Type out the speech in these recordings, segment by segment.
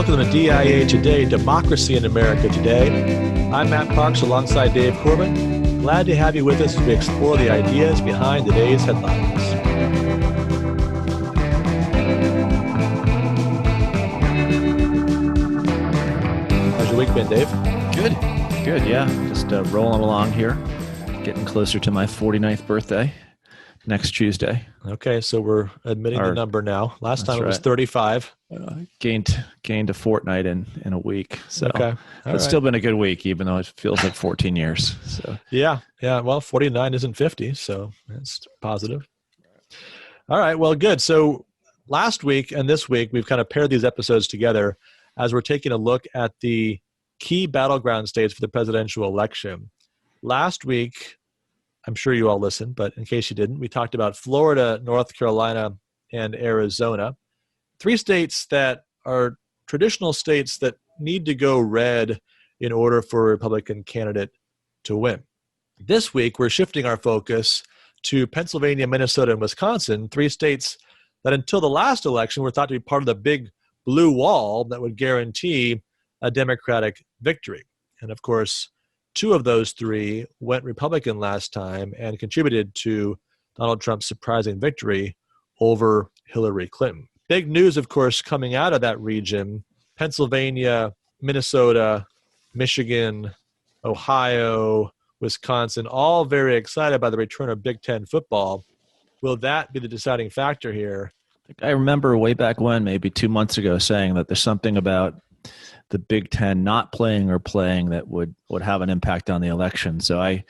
Welcome to DIA Today, Democracy in America Today. I'm Matt Parks alongside Dave Corbin. Glad to have you with us as we explore the ideas behind today's headlines. How's your week been, Dave? Good, yeah. Just rolling along here, getting closer to my 49th birthday next Tuesday. Okay, so we're admitting the number now. Last time it was 35. Gained a fortnight in a week. So okay. It's still been a good week, even though it feels like 14 years. So Yeah. Well, 49 isn't 50, so that's positive. All right, well, good. So last week and this week, we've kind of paired these episodes together as we're taking a look at the key battleground states for the presidential election. Last week, I'm sure you all listened, but in case you didn't, we talked about Florida, North Carolina, and Arizona. 3 states that are traditional states that need to go red in order for a Republican candidate to win. This week, we're shifting our focus to Pennsylvania, Minnesota, and Wisconsin, 3 states that until the last election were thought to be part of the big blue wall that would guarantee a Democratic victory. And of course, 2 of those 3 went Republican last time and contributed to Donald Trump's surprising victory over Hillary Clinton. Big news, of course, coming out of that region: Pennsylvania, Minnesota, Michigan, Ohio, Wisconsin, all very excited by the return of Big Ten football. Will that be the deciding factor here? I remember way back when, maybe 2 months ago, saying that there's something about the Big Ten not playing or playing that would have an impact on the election. So I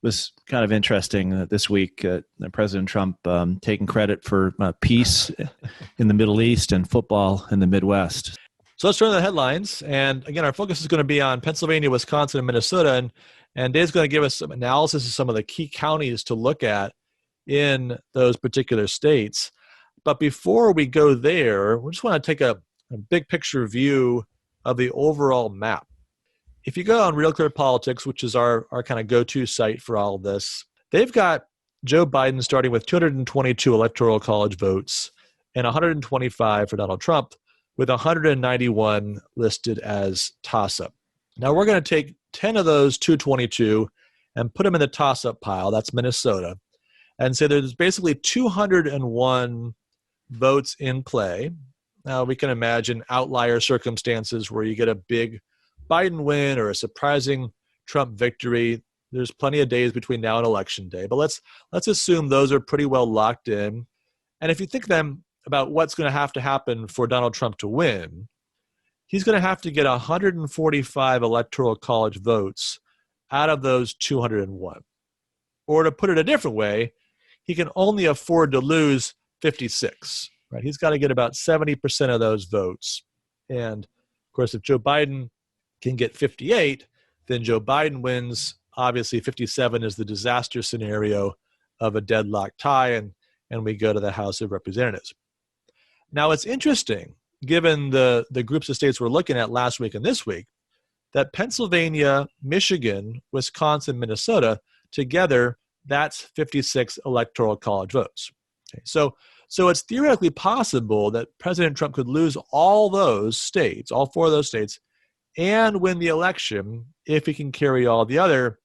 was kind of interesting that this week President Trump taking credit for peace in the Middle East and football in the Midwest. So let's turn to the headlines. And again, our focus is going to be on Pennsylvania, Wisconsin, and Minnesota. And Dave's going to give us some analysis of some of the key counties to look at in those particular states. But before we go there, we just want to take a big picture view of the overall map. If you go on RealClearPolitics, which is our kind of go-to site for all of this, they've got Joe Biden starting with 222 electoral college votes and 125 for Donald Trump, with 191 listed as toss-up. Now we're going to take 10 of those 222 and put them in the toss-up pile, that's Minnesota, and say there's basically 201 votes in play. Now, we can imagine outlier circumstances where you get a big Biden win or a surprising Trump victory. There's plenty of days between now and Election Day. But let's assume those are pretty well locked in. And if you think then about what's going to happen for Donald Trump to win, he's going to have to get 145 electoral college votes out of those 201. Or to put it a different way, he can only afford to lose 56. Right, he's got to get about 70% of those votes. And of course, if Joe Biden can get 58, then Joe Biden wins. Obviously, 57 is the disaster scenario of a deadlock tie, and we go to the House of Representatives. Now, it's interesting, given the groups of states we're looking at last week and this week, that Pennsylvania, Michigan, Wisconsin, Minnesota, together, that's 56 electoral college votes. Okay, so it's theoretically possible that President Trump could lose all those states, all 4 of those states, and win the election if he can carry all the other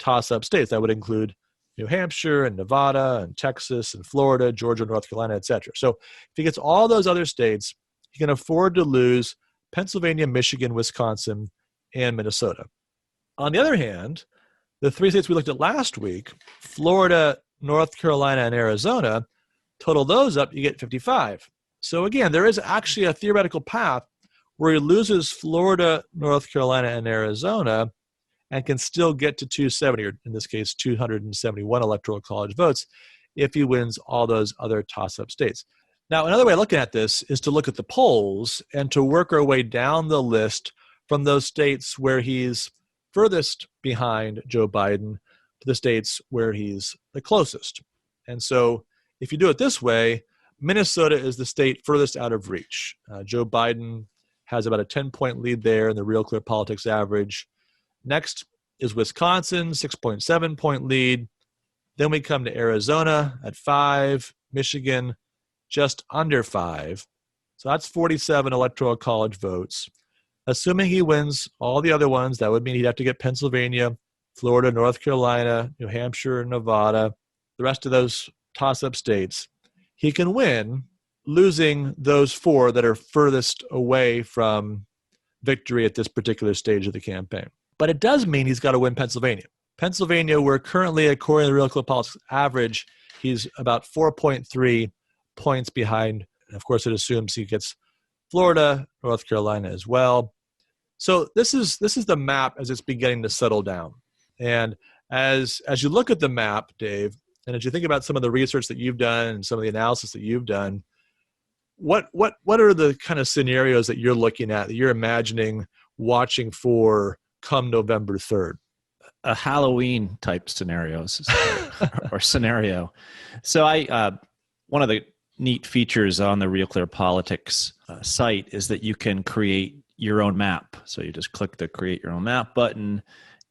toss-up states. That would include New Hampshire and Nevada and Texas and Florida, Georgia, North Carolina, etc. So if he gets all those other states, he can afford to lose Pennsylvania, Michigan, Wisconsin, and Minnesota. On the other hand, the 3 states we looked at last week, Florida, North Carolina, and Arizona, total those up, you get 55. So again, there is actually a theoretical path where he loses Florida, North Carolina, and Arizona and can still get to 270, or in this case, 271 electoral college votes if he wins all those other toss-up states. Now, another way of looking at this is to look at the polls and to work our way down the list from those states where he's furthest behind Joe Biden to the states where he's the closest. And so if you do it this way, Minnesota is the state furthest out of reach. Joe Biden has about a 10-point lead there in the RealClearPolitics average. Next is Wisconsin, 6.7-point lead. Then we come to Arizona at 5, Michigan just under 5, So that's 47 electoral college votes. Assuming he wins all the other ones, that would mean he'd have to get Pennsylvania, Florida, North Carolina, New Hampshire, Nevada, the rest of those toss-up states. He can win, losing those 4 that are furthest away from victory at this particular stage of the campaign. But it does mean he's got to win Pennsylvania. Pennsylvania, we're currently, according to the RealClearPolitics average, he's about 4.3 points behind. And of course, it assumes he gets Florida, North Carolina as well. So this is the map as it's beginning to settle down. And as you look at the map, Dave, and as you think about some of the research that you've done and some of the analysis that you've done, what are the kind of scenarios that you're looking at, that you're imagining watching for come November 3rd? A Halloween type scenarios or scenario. So one of the neat features on the RealClearPolitics site is that you can create your own map. So you just click the Create Your Own Map button,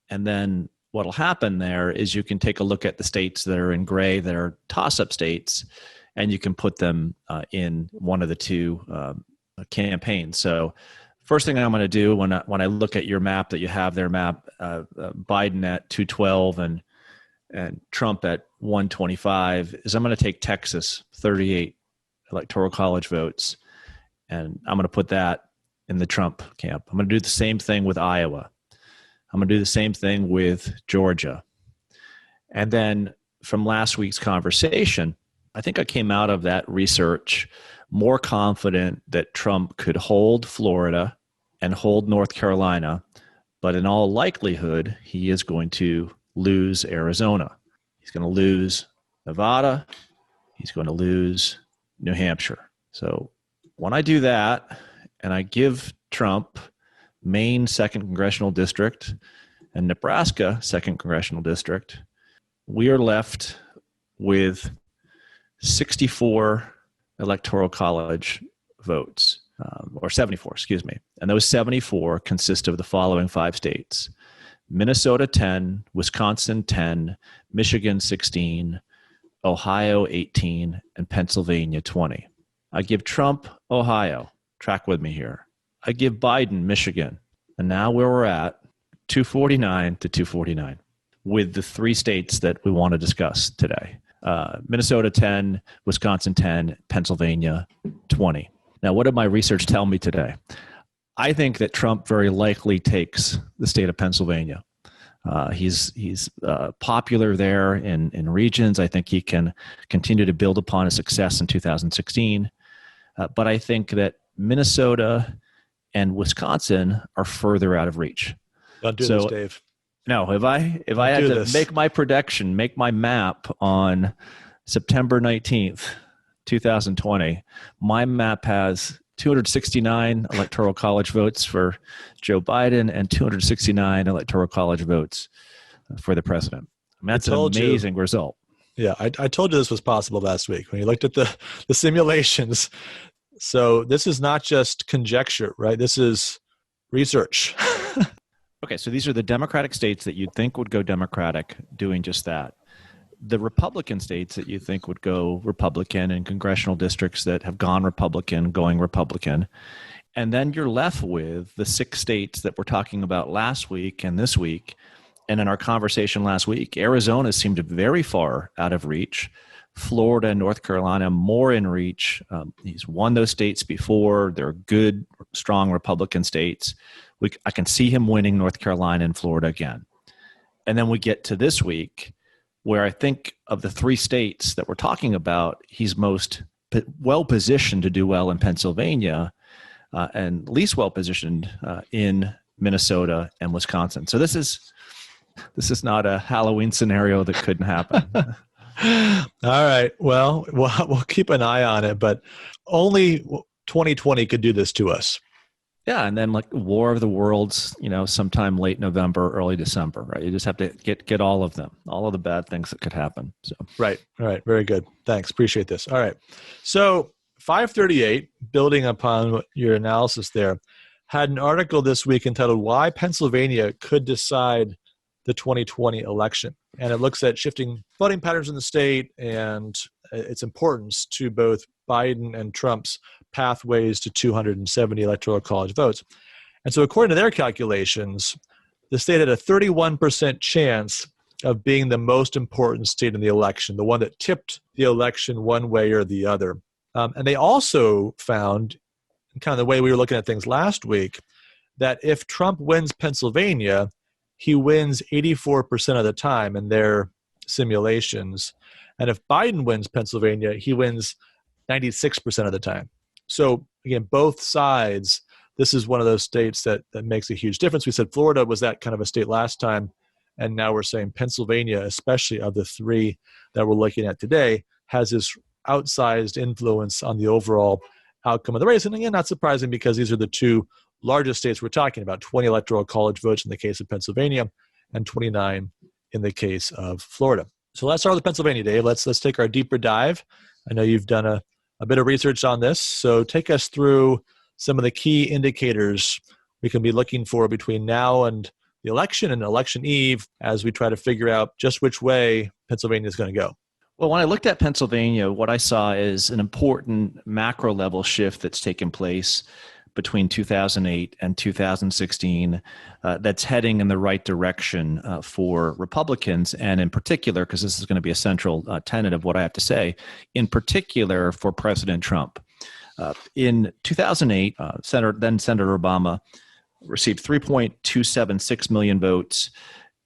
and then what'll happen there is you can take a look at the states that are in gray, that are toss-up states, and you can put them in one of the 2 campaigns. So first thing I'm going to do when I look at your map that you have there, Biden at 212 and Trump at 125, is I'm going to take Texas, 38 electoral college votes, and I'm going to put that in the Trump camp. I'm going to do the same thing with Iowa. I'm going to do the same thing with Georgia. And then from last week's conversation, I think I came out of that research more confident that Trump could hold Florida and hold North Carolina, but in all likelihood, he is going to lose Arizona. He's going to lose Nevada. He's going to lose New Hampshire. So when I do that, and I give Trump Maine 2nd Congressional District and Nebraska 2nd Congressional District, we are left with 64 electoral college votes, or 74, excuse me. And those 74 consist of the following 5 states: Minnesota 10, Wisconsin 10, Michigan 16, Ohio 18, and Pennsylvania 20. I give Trump Ohio. Track with me here. I give Biden Michigan. And now where we're at, 249 to 249, with the 3 states that we want to discuss today. Minnesota 10, Wisconsin 10, Pennsylvania 20. Now, what did my research tell me today? I think that Trump very likely takes the state of Pennsylvania. He's popular there in regions. I think he can continue to build upon his success in 2016. But I think that Minnesota and Wisconsin are further out of reach. Don't do this, Dave. No, if I had to make my prediction, make my map on September 19th, 2020, my map has 269 electoral college votes for Joe Biden and 269 electoral college votes for the president. I mean, that's an amazing result. Yeah, I told you this was possible last week when you looked at the simulations. So this is not just conjecture, right? This is research. Okay, so these are the Democratic states that you'd think would go Democratic doing just that. The Republican states that you think would go Republican, and congressional districts that have gone Republican going Republican. And then you're left with the 6 states that we're talking about last week and this week. And in our conversation last week, Arizona seemed very far out of reach. Florida and North Carolina more in reach. He's won those states before. They're good, strong Republican states. I can see him winning North Carolina and Florida again. And then we get to this week, where I think of the 3 states that we're talking about, he's most well-positioned to do well in Pennsylvania, and least well-positioned in Minnesota and Wisconsin. So this is not a Halloween scenario that couldn't happen. All right. Well, we'll keep an eye on it, but only 2020 could do this to us. Yeah, and then like War of the Worlds, sometime late November, early December, right? You just have to get all of them, all of the bad things that could happen. So Right. All right. Very good. Thanks. Appreciate this. All right. So 538, building upon your analysis there, had an article this week entitled "Why Pennsylvania Could Decide the 2020 Election." And it looks at shifting voting patterns in the state and its importance to both Biden and Trump's pathways to 270 electoral college votes. And so according to their calculations, the state had a 31% chance of being the most important state in the election, the one that tipped the election one way or the other. And they also found, kind of the way we were looking at things last week, that if Trump wins Pennsylvania, he wins 84% of the time in their simulations. And if Biden wins Pennsylvania, he wins 96% of the time. So again, both sides, this is one of those states that makes a huge difference. We said Florida was that kind of a state last time, and now we're saying Pennsylvania, especially of the three that we're looking at today, has this outsized influence on the overall outcome of the race. And again, not surprising because these are the two largest states we're talking about, 20 electoral college votes in the case of Pennsylvania and 29 in the case of Florida. So let's start with Pennsylvania, Dave. Let's take our deeper dive. I know you've done a bit of research on this. So take us through some of the key indicators we can be looking for between now and the election and election eve as we try to figure out just which way Pennsylvania is going to go. Well, when I looked at Pennsylvania, what I saw is an important macro level shift that's taken place between 2008 and 2016 that's heading in the right direction for Republicans, and in particular, because this is going to be a central tenet of what I have to say, in particular for President Trump. In 2008, then Senator Obama received 3.276 million votes,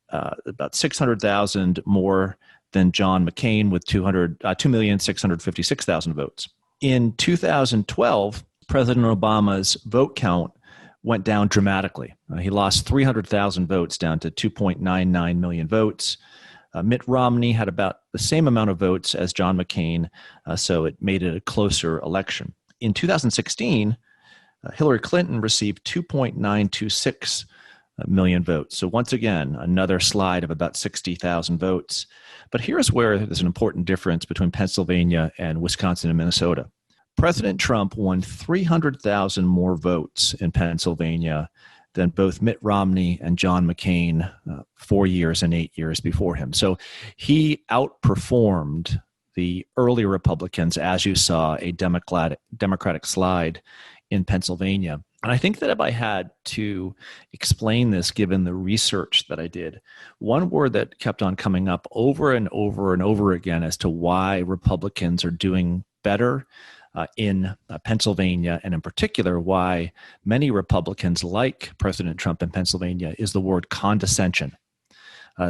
about 600,000 more than John McCain with 2,656,000 votes. In 2012, President Obama's vote count went down dramatically. He lost 300,000 votes down to 2.99 million votes. Mitt Romney had about the same amount of votes as John McCain, so it made it a closer election. In 2016, Hillary Clinton received 2.926 million votes. So once again, another slide of about 60,000 votes. But here's where there's an important difference between Pennsylvania and Wisconsin and Minnesota. President Trump won 300,000 more votes in Pennsylvania than both Mitt Romney and John McCain 4 years and 8 years before him. So he outperformed the early Republicans, as you saw a Democratic slide in Pennsylvania. And I think that if I had to explain this, given the research that I did, one word that kept on coming up over and over and over again as to why Republicans are doing better in Pennsylvania, and in particular why many Republicans like President Trump in Pennsylvania, is the word condescension.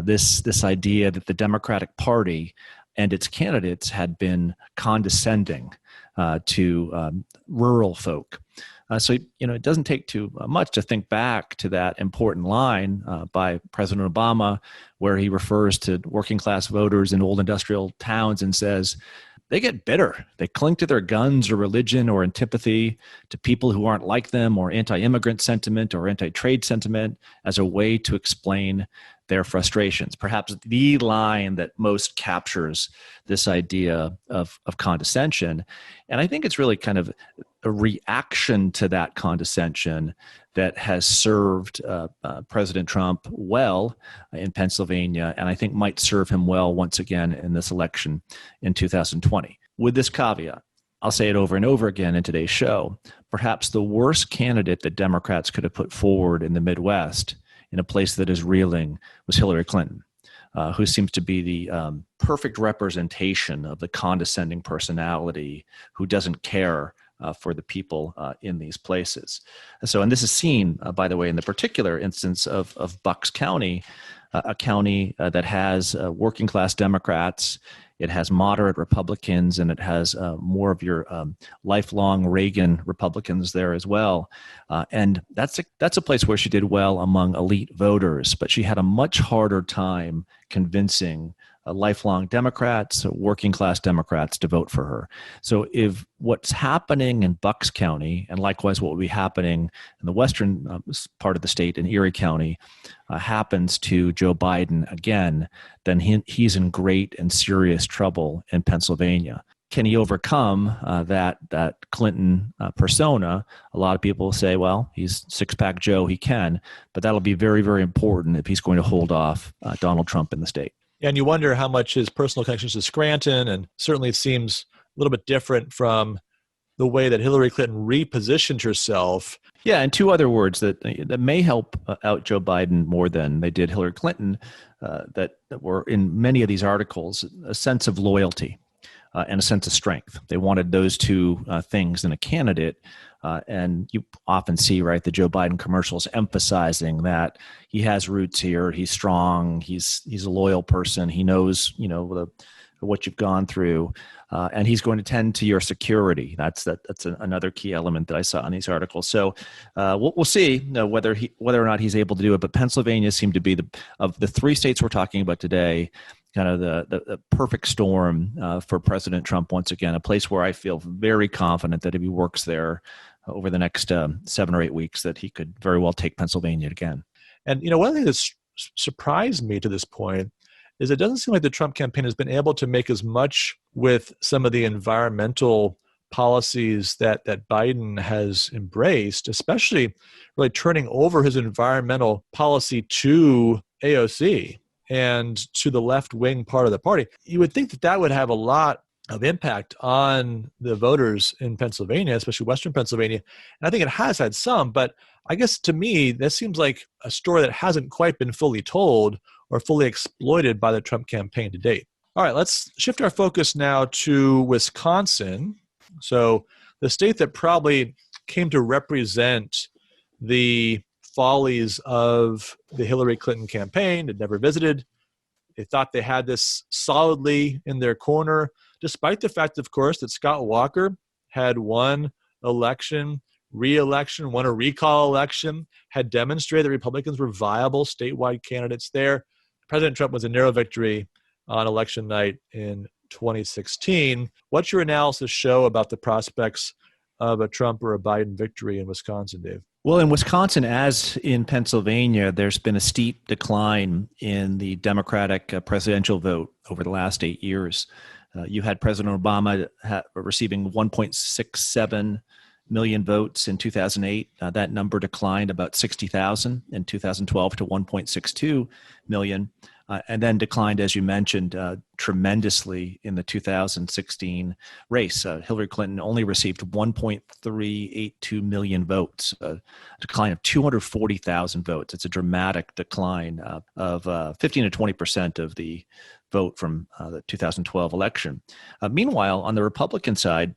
This idea that the Democratic Party and its candidates had been condescending to rural folk. So it doesn't take too much to think back to that important line by President Obama, where he refers to working class voters in old industrial towns and says, they get bitter. They cling to their guns or religion or antipathy to people who aren't like them, or anti-immigrant sentiment or anti-trade sentiment, as a way to explain their frustrations. Perhaps the line that most captures this idea of condescension. And I think it's really kind of a reaction to that condescension that has served President Trump well in Pennsylvania, and I think might serve him well once again in this election in 2020. With this caveat, I'll say it over and over again in today's show, perhaps the worst candidate that Democrats could have put forward in the Midwest, in a place that is reeling, was Hillary Clinton, who seems to be the perfect representation of the condescending personality who doesn't care for the people in these places. And this is seen, by the way, in the particular instance of Bucks County, a county that has working class Democrats, it has moderate Republicans, and it has more of your lifelong Reagan Republicans there as well. And that's a place where she did well among elite voters, but she had a much harder time convincing lifelong Democrats, working class Democrats, to vote for her. So if what's happening in Bucks County, and likewise what will be happening in the western part of the state in Erie County, happens to Joe Biden again, then he's in great and serious trouble in Pennsylvania. Can he overcome that Clinton persona? A lot of people say, well, he's six-pack Joe, he can, but that'll be very, very important if he's going to hold off Donald Trump in the state. And you wonder how much his personal connections to Scranton, and certainly it seems a little bit different from the way that Hillary Clinton repositioned herself. Yeah, and two other words that may help out Joe Biden more than they did Hillary Clinton, that were in many of these articles, a sense of loyalty and a sense of strength. They wanted those two things in a candidate. And you often see, right, the Joe Biden commercials emphasizing that he has roots here, he's strong, he's a loyal person, he knows, what you've gone through, and he's going to tend to your security. That's another key element that I saw in these articles. So we'll see whether or not he's able to do it. But Pennsylvania seemed to be of the three states we're talking about today, kind of the perfect storm for President Trump once again, a place where I feel very confident that if he works there over the next 7 or 8 weeks, that he could very well take Pennsylvania again. And, one thing that's surprised me to this point is it doesn't seem like the Trump campaign has been able to make as much with some of the environmental policies that Biden has embraced, especially really turning over his environmental policy to AOC and to the left-wing part of the party. You would think that would have a lot of impact on the voters in Pennsylvania, especially Western Pennsylvania. And I think it has had some, but I guess to me, that seems like a story that hasn't quite been fully told or fully exploited by the Trump campaign to date. All right, let's shift our focus now to Wisconsin. So the state that probably came to represent the follies of the Hillary Clinton campaign, had never visited. They thought they had this solidly in their corner, despite the fact, of course, that Scott Walker had won election, re-election, won a recall election, had demonstrated that Republicans were viable statewide candidates there. President Trump was a narrow victory on election night in 2016. What's your analysis show about the prospects of a Trump or a Biden victory in Wisconsin, Dave? Well, in Wisconsin, as in Pennsylvania, there's been a steep decline in the Democratic presidential vote over the last 8 years. You had President Obama receiving 1.67 million votes in 2008. That number declined about 60,000 in 2012 to 1.62 million, and then declined, as you mentioned, tremendously in the 2016 race. Hillary Clinton only received 1.382 million votes, a decline of 240,000 votes. It's a dramatic decline of 15 to 20% of the vote from the 2012 election. Meanwhile, on the Republican side,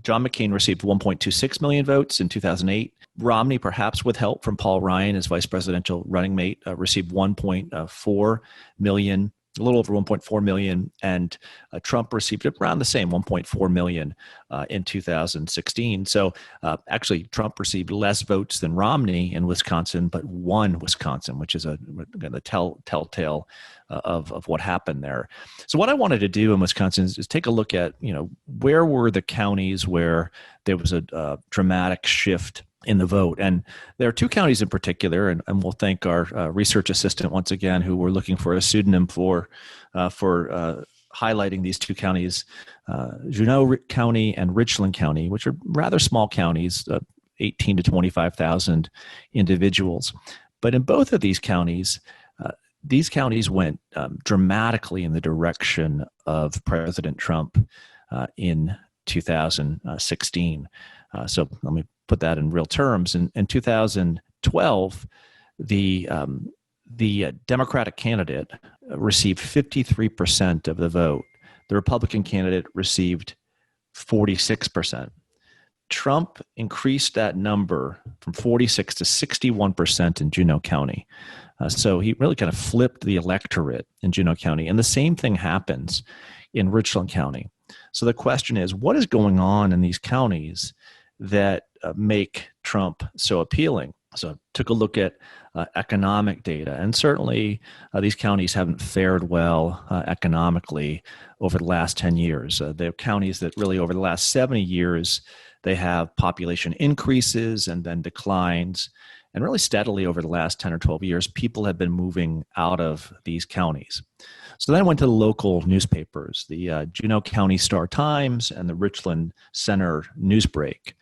John McCain received 1.26 million votes in 2008. Romney, perhaps with help from Paul Ryan, his vice presidential running mate, received 1.4 million, a little over 1.4 million, and Trump received around the same, 1.4 million in 2016. So actually, Trump received less votes than Romney in Wisconsin, but won Wisconsin, which is the telltale of what happened there. So what I wanted to do in Wisconsin is take a look at, where were the counties where there was a dramatic shift in the vote. And there are two counties in particular, and we'll thank our research assistant once again, who we're looking for a pseudonym for highlighting these two counties, Juneau County and Richland County, which are rather small counties, 18 to 25,000 individuals. But in both of these counties went dramatically in the direction of President Trump in 2016. So let me put that in real terms. In 2012, the Democratic candidate received 53% of the vote. The Republican candidate received 46%. Trump increased that number from 46 to 61% in Juneau County. So he really kind of flipped the electorate in Juneau County. And the same thing happens in Richland County. So the question is, what is going on in these counties that make Trump so appealing? So I took a look at economic data, and certainly these counties haven't fared well economically over the last 10 years. They're counties that really over the last 70 years, they have population increases and then declines. And really steadily over the last 10 or 12 years, people have been moving out of these counties. So then I went to the local newspapers, the Juneau County Star-Times and the Richland Center Newsbreak.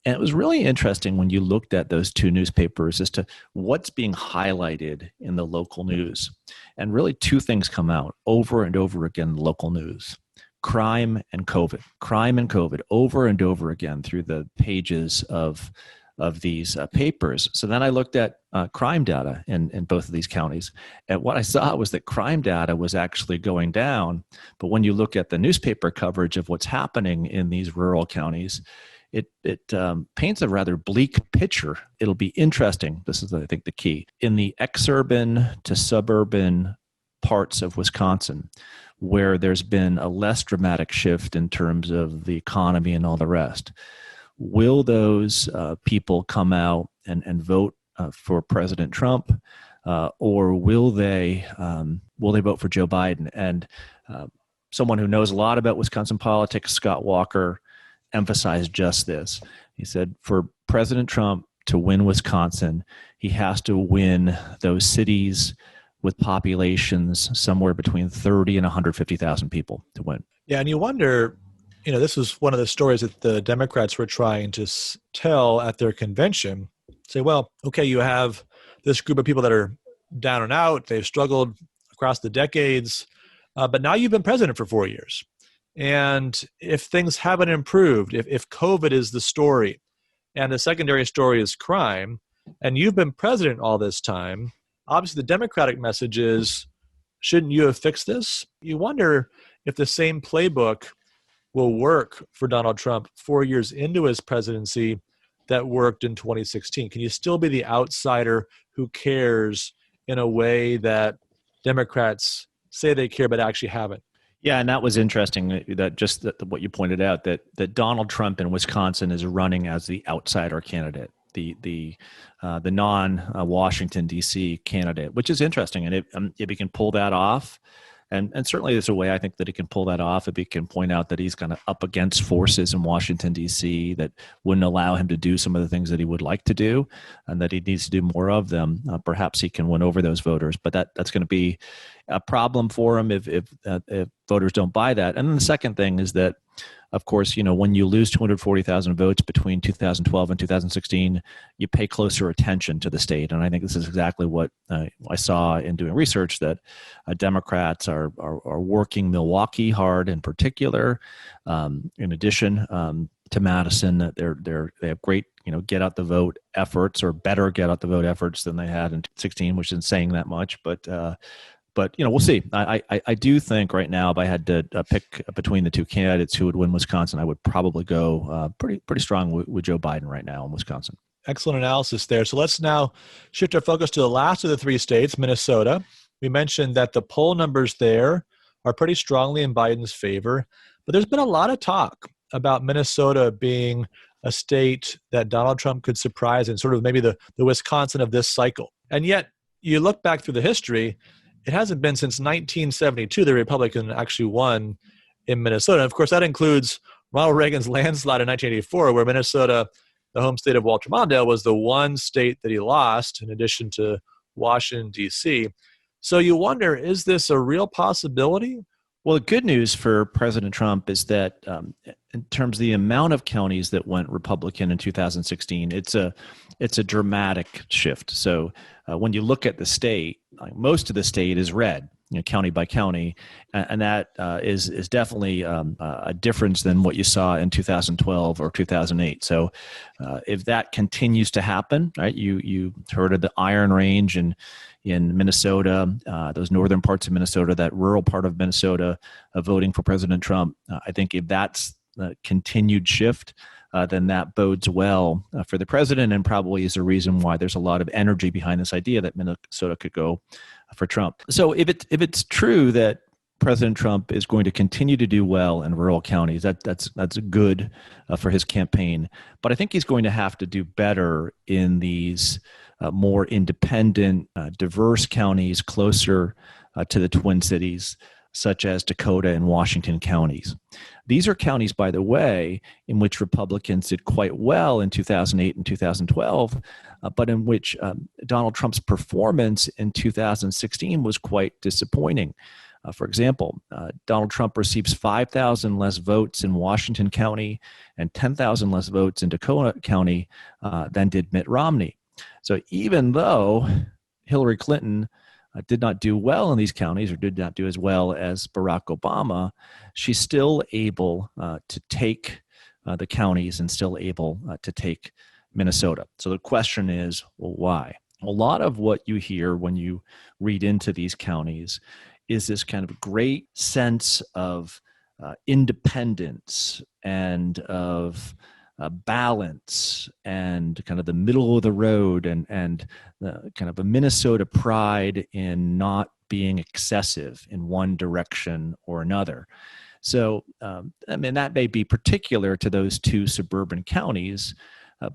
And it was really interesting when you looked at those two newspapers as to what's being highlighted in the local news. And really two things come out over and over again in the local news. crime and COVID over and over again through the pages of these papers. So then I looked at crime data in both of these counties. And what I saw was that crime data was actually going down. But when you look at the newspaper coverage of what's happening in these rural counties, it paints a rather bleak picture. It'll be interesting. This is, I think, the key. In the exurban to suburban parts of Wisconsin, where there's been a less dramatic shift in terms of the economy and all the rest, will those people come out and vote for President Trump, or will they vote for Joe Biden? And someone who knows a lot about Wisconsin politics, Scott Walker, emphasized just this. He said, for President Trump to win Wisconsin, he has to win those cities with populations somewhere between 30 and 150,000 people to win. Yeah, and you wonder, this was one of the stories that the Democrats were trying to tell at their convention. Say, well, okay, you have this group of people that are down and out. They've struggled across the decades, but now you've been president for 4 years. And if things haven't improved, if COVID is the story and the secondary story is crime, and you've been president all this time, obviously the Democratic message is, shouldn't you have fixed this? You wonder if the same playbook will work for Donald Trump 4 years into his presidency that worked in 2016. Can you still be the outsider who cares in a way that Democrats say they care but actually haven't? Yeah, and that was interesting, that what you pointed out, that Donald Trump in Wisconsin is running as the outsider candidate, the non-Washington, D.C. candidate, which is interesting. And if he can pull that off, and certainly there's a way I think that he can pull that off, if he can point out that he's kind of up against forces in Washington, D.C. that wouldn't allow him to do some of the things that he would like to do, and that he needs to do more of them, perhaps he can win over those voters. But that's going to be a problem for him if voters don't buy that. And then the second thing is that, of course, when you lose 240,000 votes between 2012 and 2016, you pay closer attention to the state. And I think this is exactly what I saw in doing research, that Democrats are working Milwaukee hard in particular. In addition to Madison, they have great get out the vote efforts, or better get out the vote efforts than they had in 2016, which isn't saying that much, but we'll see. I do think right now, if I had to pick between the two candidates who would win Wisconsin, I would probably go pretty strong with Joe Biden right now in Wisconsin. Excellent analysis there. So let's now shift our focus to the last of the three states, Minnesota. We mentioned that the poll numbers there are pretty strongly in Biden's favor, but there's been a lot of talk about Minnesota being a state that Donald Trump could surprise in, sort of maybe the Wisconsin of this cycle. And yet, you look back through the history, it hasn't been since 1972 the Republican actually won in Minnesota. And of course, that includes Ronald Reagan's landslide in 1984, where Minnesota, the home state of Walter Mondale, was the one state that he lost, in addition to Washington, D.C. So you wonder, is this a real possibility? Well, the good news for President Trump is that in terms of the amount of counties that went Republican in 2016, it's a dramatic shift. So when you look at the state, most of the state is red, county by county, and that is definitely a difference than what you saw in 2012 or 2008. So if that continues to happen, right? You heard of the Iron Range in Minnesota, those northern parts of Minnesota, that rural part of Minnesota, voting for President Trump. I think if that's a continued shift, then that bodes well for the president, and probably is a reason why there's a lot of energy behind this idea that Minnesota could go for Trump. So if it's true that President Trump is going to continue to do well in rural counties, that's good for his campaign. But I think he's going to have to do better in these more independent, diverse counties closer to the Twin Cities, such as Dakota and Washington counties. These are counties, by the way, in which Republicans did quite well in 2008 and 2012, but in which Donald Trump's performance in 2016 was quite disappointing. For example, Donald Trump receives 5,000 less votes in Washington County and 10,000 less votes in Dakota County than did Mitt Romney. So even though Hillary Clinton did not do well in these counties or did not do as well as Barack Obama, she's still able to take the counties and still able to take Minnesota. So the question is, well, why? A lot of what you hear when you read into these counties is this kind of great sense of independence and of balance and kind of the middle of the road and kind of a Minnesota pride in not being excessive in one direction or another. So, I mean, that may be particular to those two suburban counties,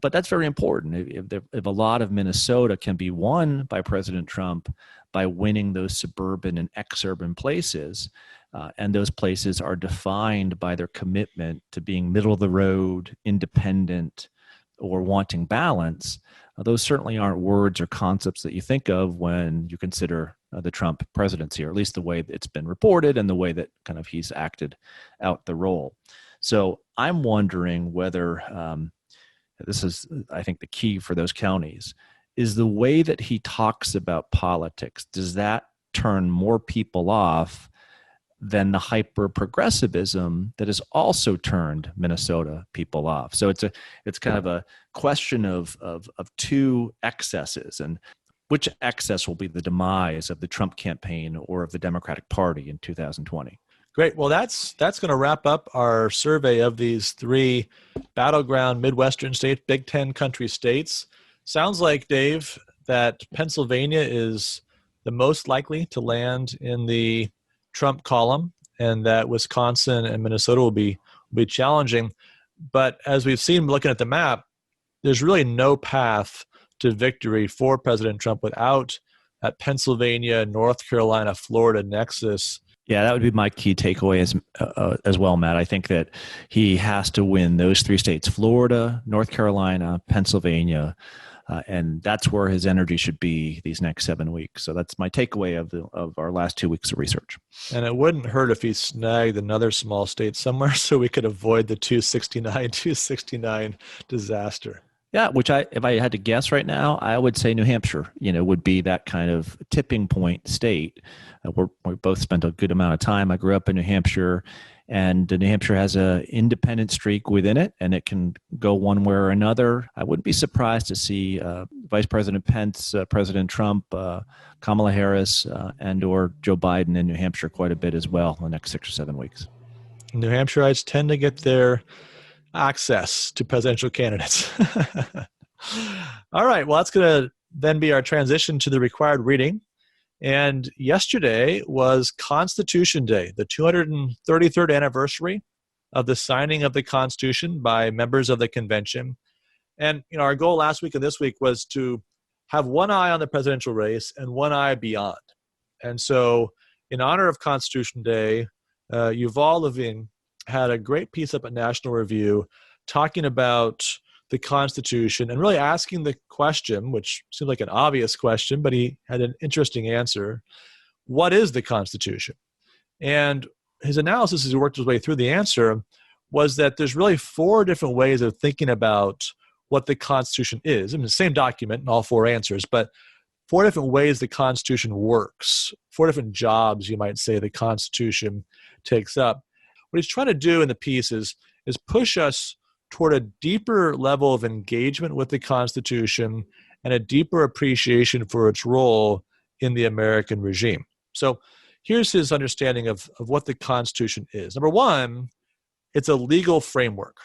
but that's very important. If a lot of Minnesota can be won by President Trump by winning those suburban and exurban places, and those places are defined by their commitment to being middle of the road, independent, or wanting balance, those certainly aren't words or concepts that you think of when you consider the Trump presidency, or at least the way that it's been reported and the way that kind of he's acted out the role. So I'm wondering whether this is, I think, the key for those counties, is the way that he talks about politics. Does that turn more people off than the hyper-progressivism that has also turned Minnesota people off? So it's kind of a question of two excesses, and which excess will be the demise of the Trump campaign or of the Democratic Party in 2020? Great. Well, that's going to wrap up our survey of these three battleground Midwestern states, Big Ten country states. Sounds like, Dave, that Pennsylvania is the most likely to land in the Trump column, and that Wisconsin and Minnesota will be challenging. But as we've seen looking at the map, there's really no path to victory for President Trump without that Pennsylvania, North Carolina, Florida nexus. Yeah, that would be my key takeaway as well, Matt. I think that he has to win those three states: Florida, North Carolina, Pennsylvania, and that's where his energy should be these next 7 weeks. So that's my takeaway of our last 2 weeks of research. And it wouldn't hurt if he snagged another small state somewhere so we could avoid the 269 disaster. Yeah, which if I had to guess right now, I would say New Hampshire, would be that kind of tipping point state. We both spent a good amount of time. I grew up in New Hampshire, and New Hampshire has an independent streak within it, and it can go one way or another. I wouldn't be surprised to see Vice President Pence, President Trump, Kamala Harris, and or Joe Biden in New Hampshire quite a bit as well in the next 6 or 7 weeks. New Hampshireites tend to get their access to presidential candidates. All right. Well, that's going to then be our transition to the required reading. And yesterday was Constitution Day, the 233rd anniversary of the signing of the Constitution by members of the convention. And our goal last week and this week was to have one eye on the presidential race and one eye beyond. And so in honor of Constitution Day, Yuval Levin had a great piece up at National Review talking about the Constitution and really asking the question, which seemed like an obvious question, but he had an interesting answer. What is the Constitution? And his analysis as he worked his way through the answer was that there's really 4 different ways of thinking about what the Constitution is. I mean, the same document and all 4 answers, but 4 different ways the Constitution works, 4 different jobs, you might say, the Constitution takes up. What he's trying to do in the piece is push us toward a deeper level of engagement with the Constitution and a deeper appreciation for its role in the American regime. So here's his understanding of what the Constitution is. Number one, it's a legal framework.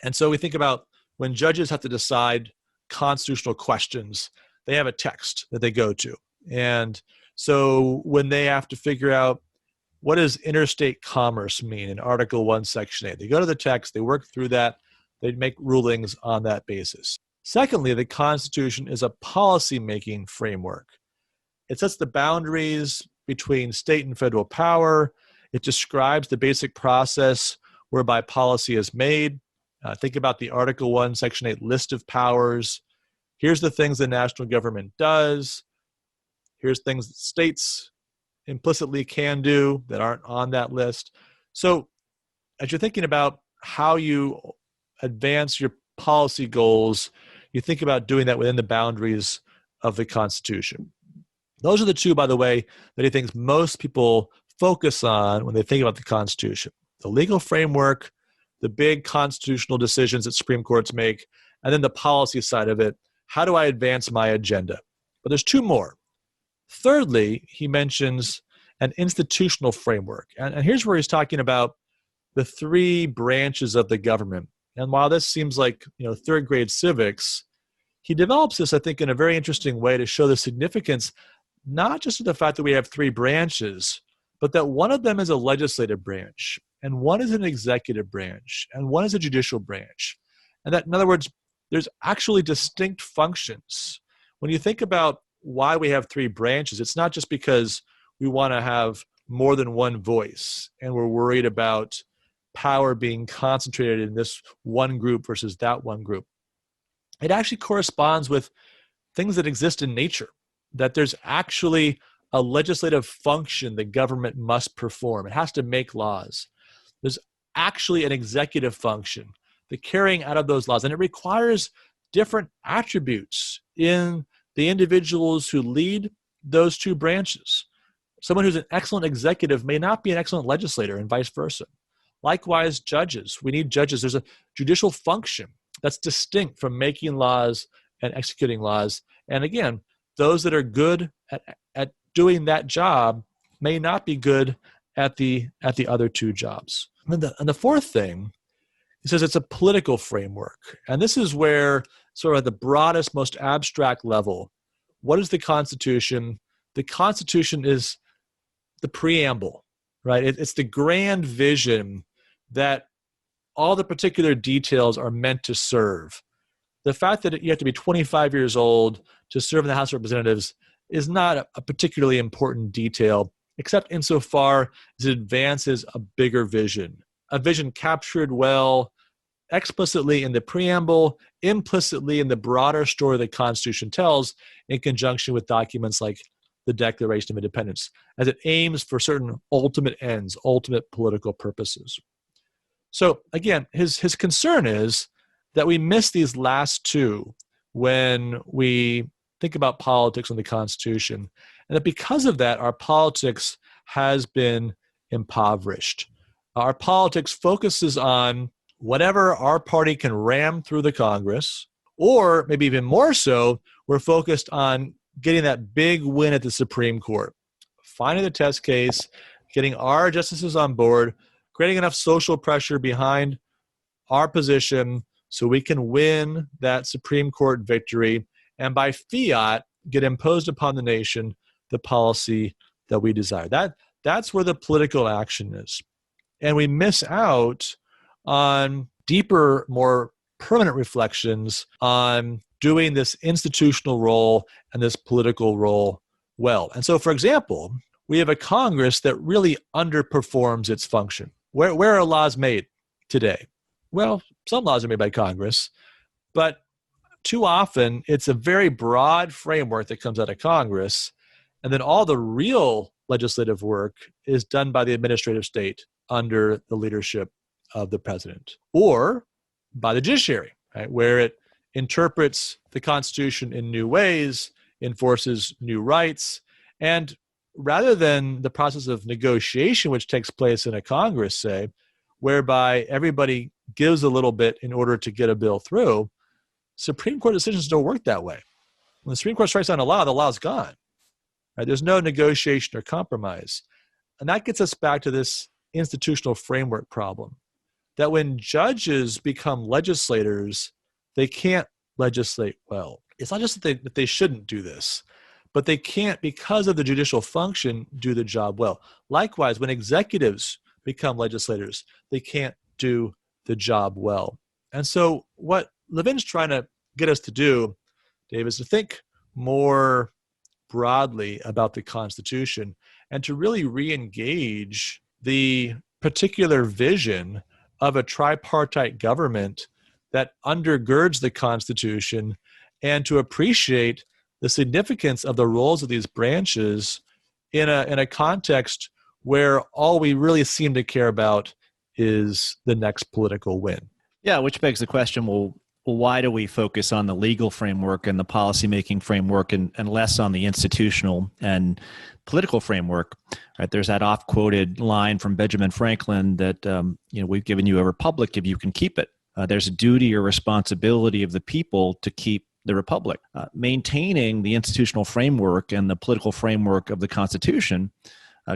And so we think about when judges have to decide constitutional questions, they have a text that they go to. And so when they have to figure out what does interstate commerce mean in Article 1, Section 8, they go to the text, they work through that, they make rulings on that basis. Secondly, the Constitution is a policy-making framework. It sets the boundaries between state and federal power. It describes the basic process whereby policy is made. Think about the Article 1, Section 8 list of powers. Here's the things the national government does. Here's things that states implicitly can do that aren't on that list. So as you're thinking about how you advance your policy goals, you think about doing that within the boundaries of the Constitution. Those are the two, by the way, that he thinks most people focus on when they think about the Constitution. The legal framework, the big constitutional decisions that Supreme Courts make, and then the policy side of it. How do I advance my agenda? But there's two more. Thirdly, he mentions an institutional framework. And here's where he's talking about the three branches of the government. And while this seems like third grade civics, he develops this, I think, in a very interesting way to show the significance, not just of the fact that we have three branches, but that one of them is a legislative branch, and one is an executive branch, and one is a judicial branch. And that, in other words, there's actually distinct functions. When you think about why we have three branches, it's not just because we want to have more than one voice, and we're worried about power being concentrated in this one group versus that one group. It actually corresponds with things that exist in nature, that there's actually a legislative function the government must perform. It has to make laws. There's actually an executive function, the carrying out of those laws, and it requires different attributes in the individuals who lead those two branches. Someone who's an excellent executive may not be an excellent legislator, and vice versa. Likewise, judges. We need judges. There's a judicial function that's distinct from making laws and executing laws. And again, those that are good at doing that job may not be good at the other two jobs. And the fourth thing, he says it's a political framework. And this is where, sort of at the broadest, most abstract level, what is the Constitution? The Constitution is the preamble, right? It's the grand vision that all the particular details are meant to serve. The fact that you have to be 25 years old to serve in the House of Representatives is not a particularly important detail, except insofar as it advances a bigger vision, a vision captured well explicitly in the preamble, implicitly in the broader story the Constitution tells, in conjunction with documents like the Declaration of Independence, as it aims for certain ultimate ends, ultimate political purposes. So again, his concern is that we miss these last two when we think about politics and the Constitution, and that because of that, our politics has been impoverished. Our politics focuses on whatever our party can ram through the Congress, or maybe even more so, we're focused on getting that big win at the Supreme Court, finding the test case, getting our justices on board, creating enough social pressure behind our position so we can win that Supreme Court victory, and by fiat, get imposed upon the nation the policy that we desire. That's where the political action is. And we miss out on deeper, more permanent reflections on doing this institutional role and this political role well. And so, for example, we have a Congress that really underperforms its function. Where are laws made today? Well, some laws are made by Congress, but too often it's a very broad framework that comes out of Congress, and then all the real legislative work is done by the administrative state under the leadership of the president, or by the judiciary, right, where it interprets the Constitution in new ways, enforces new rights, and rather than the process of negotiation which takes place in a Congress, say, whereby everybody gives a little bit in order to get a bill through, Supreme Court decisions don't work that way. When the Supreme Court strikes down a law, the law's gone. Right? There's no negotiation or compromise. And that gets us back to this institutional framework problem, that when judges become legislators, they can't legislate well. It's not just that they shouldn't do this, but they can't, because of the judicial function, do the job well. Likewise, when executives become legislators, they can't do the job well. And so what Levin's trying to get us to do, Dave, is to think more broadly about the Constitution and to really re-engage the particular vision of a tripartite government that undergirds the Constitution, and to appreciate the significance of the roles of these branches in a context where all we really seem to care about is the next political win. Yeah, which begs the question, well, why do we focus on the legal framework and the policymaking framework and less on the institutional and political framework? Right? There's that oft-quoted line from Benjamin Franklin that we've given you a republic if you can keep it. There's a duty or responsibility of the people to keep the republic. Maintaining the institutional framework and the political framework of the Constitution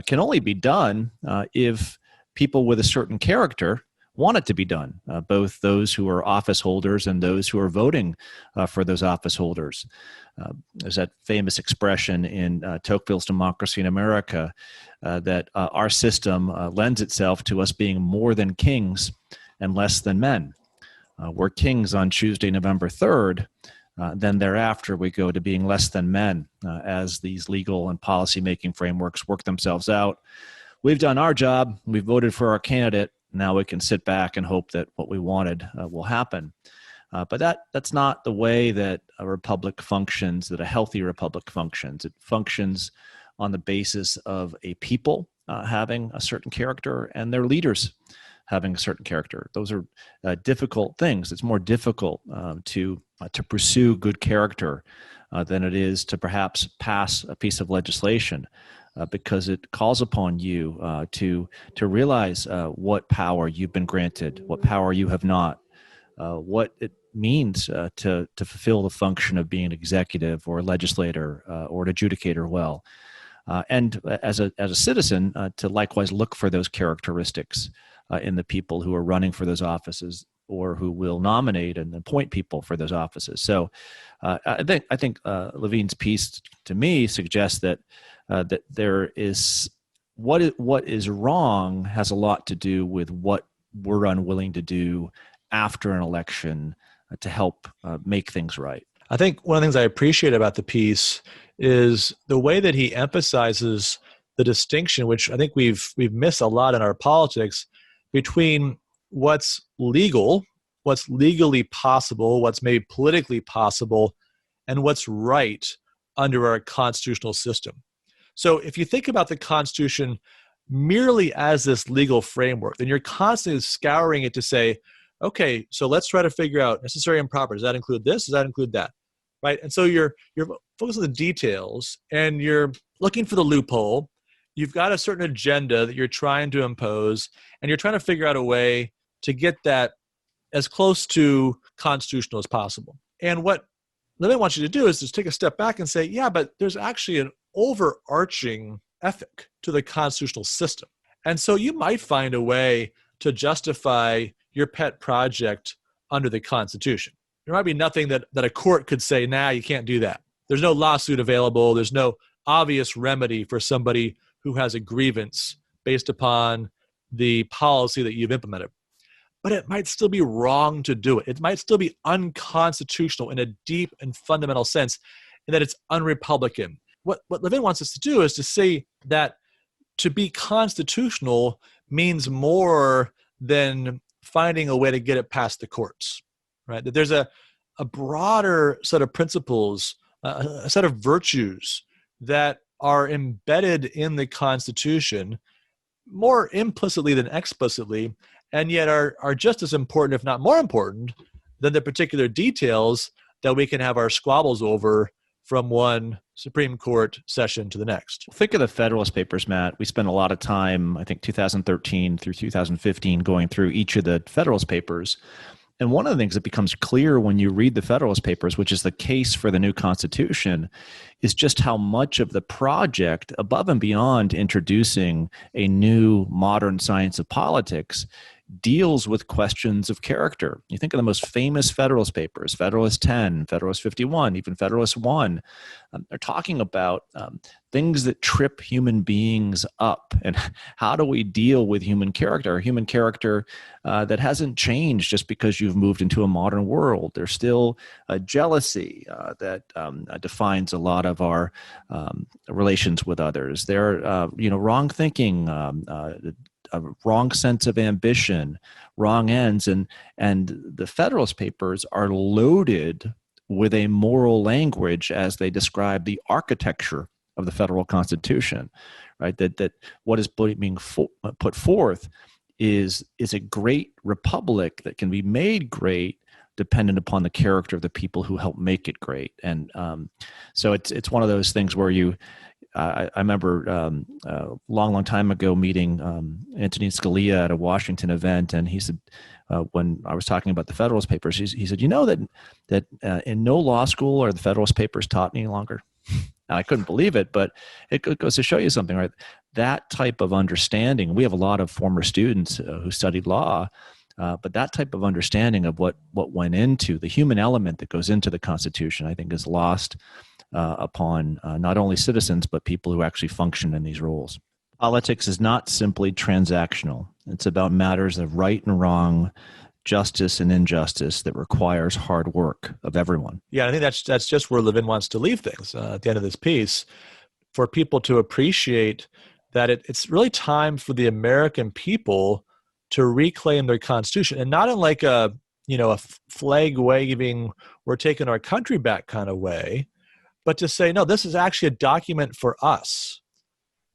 can only be done if people with a certain character want it to be done, both those who are office holders and those who are voting for those office holders. There's that famous expression in Tocqueville's Democracy in America that our system lends itself to us being more than kings and less than men. We're kings on Tuesday, November 3rd. Then thereafter, we go to being less than men as these legal and policy-making frameworks work themselves out. We've done our job. We've voted for our candidate. Now we can sit back and hope that what we wanted will happen. But that's not the way that a republic functions, that a healthy republic functions. It functions on the basis of a people having a certain character and their leaders having a certain character. Those are difficult things. It's more difficult to pursue good character than it is to perhaps pass a piece of legislation. Because it calls upon you to realize what power you've been granted, what power you have not, what it means to fulfill the function of being an executive or a legislator or an adjudicator well, and as a citizen to likewise look for those characteristics in the people who are running for those offices or who will nominate and appoint people for those offices. So I think Levin's piece to me suggests that there is what is wrong has a lot to do with what we're unwilling to do after an election to help make things right. I think one of the things I appreciate about the piece is the way that he emphasizes the distinction, which I think we've missed a lot in our politics, between what's legal, what's legally possible, what's maybe politically possible, and what's right under our constitutional system. So if you think about the Constitution merely as this legal framework, then you're constantly scouring it to say, okay, so let's try to figure out necessary and proper. Does that include this? Does that include that? Right? And so you're focused on the details and you're looking for the loophole. You've got a certain agenda that you're trying to impose, and you're trying to figure out a way to get that as close to constitutional as possible. And what Levin wants you to do is just take a step back and say, yeah, but there's actually an overarching ethic to the constitutional system. And so you might find a way to justify your pet project under the Constitution. There might be nothing that a court could say, nah, you can't do that. There's no lawsuit available. There's no obvious remedy for somebody who has a grievance based upon the policy that you've implemented. But it might still be wrong to do it. It might still be unconstitutional in a deep and fundamental sense, in that it's unrepublican. What Levin wants us to do is to say that to be constitutional means more than finding a way to get it past the courts, right? That there's a broader set of principles, a set of virtues that are embedded in the Constitution more implicitly than explicitly, and yet are just as important, if not more important, than the particular details that we can have our squabbles over from one Supreme Court session to the next. Think of the Federalist Papers, Matt. We spent a lot of time, I think 2013 through 2015, going through each of the Federalist Papers. And one of the things that becomes clear when you read the Federalist Papers, which is the case for the new Constitution, is just how much of the project, above and beyond introducing a new modern science of politics, deals with questions of character. You think of the most famous Federalist Papers, Federalist 10, Federalist 51, even Federalist 1. They're talking about things that trip human beings up, and how do we deal with human character that hasn't changed just because you've moved into a modern world. There's still a jealousy that defines a lot of our relations with others. There are wrong thinking, a wrong sense of ambition, wrong ends, and the Federalist Papers are loaded with a moral language as they describe the architecture of the federal Constitution, right? That what is being put forth is a great republic that can be made great dependent upon the character of the people who help make it great. And so it's one of those things where I remember a long time ago meeting Antonin Scalia at a Washington event, and he said, when I was talking about the Federalist Papers, he said, that in no law school are the Federalist Papers taught any longer. And I couldn't believe it, but it goes to show you something, right? That type of understanding, we have a lot of former students who studied law, but that type of understanding of what went into the human element that goes into the Constitution, I think is lost upon not only citizens, but people who actually function in these roles. Politics is not simply transactional. It's about matters of right and wrong, justice and injustice that requires hard work of everyone. Yeah, I think that's just where Levin wants to leave things at the end of this piece, for people to appreciate that it's really time for the American people to reclaim their Constitution, and not in like a flag waving, we're taking our country back kind of way, but to say, no, this is actually a document for us,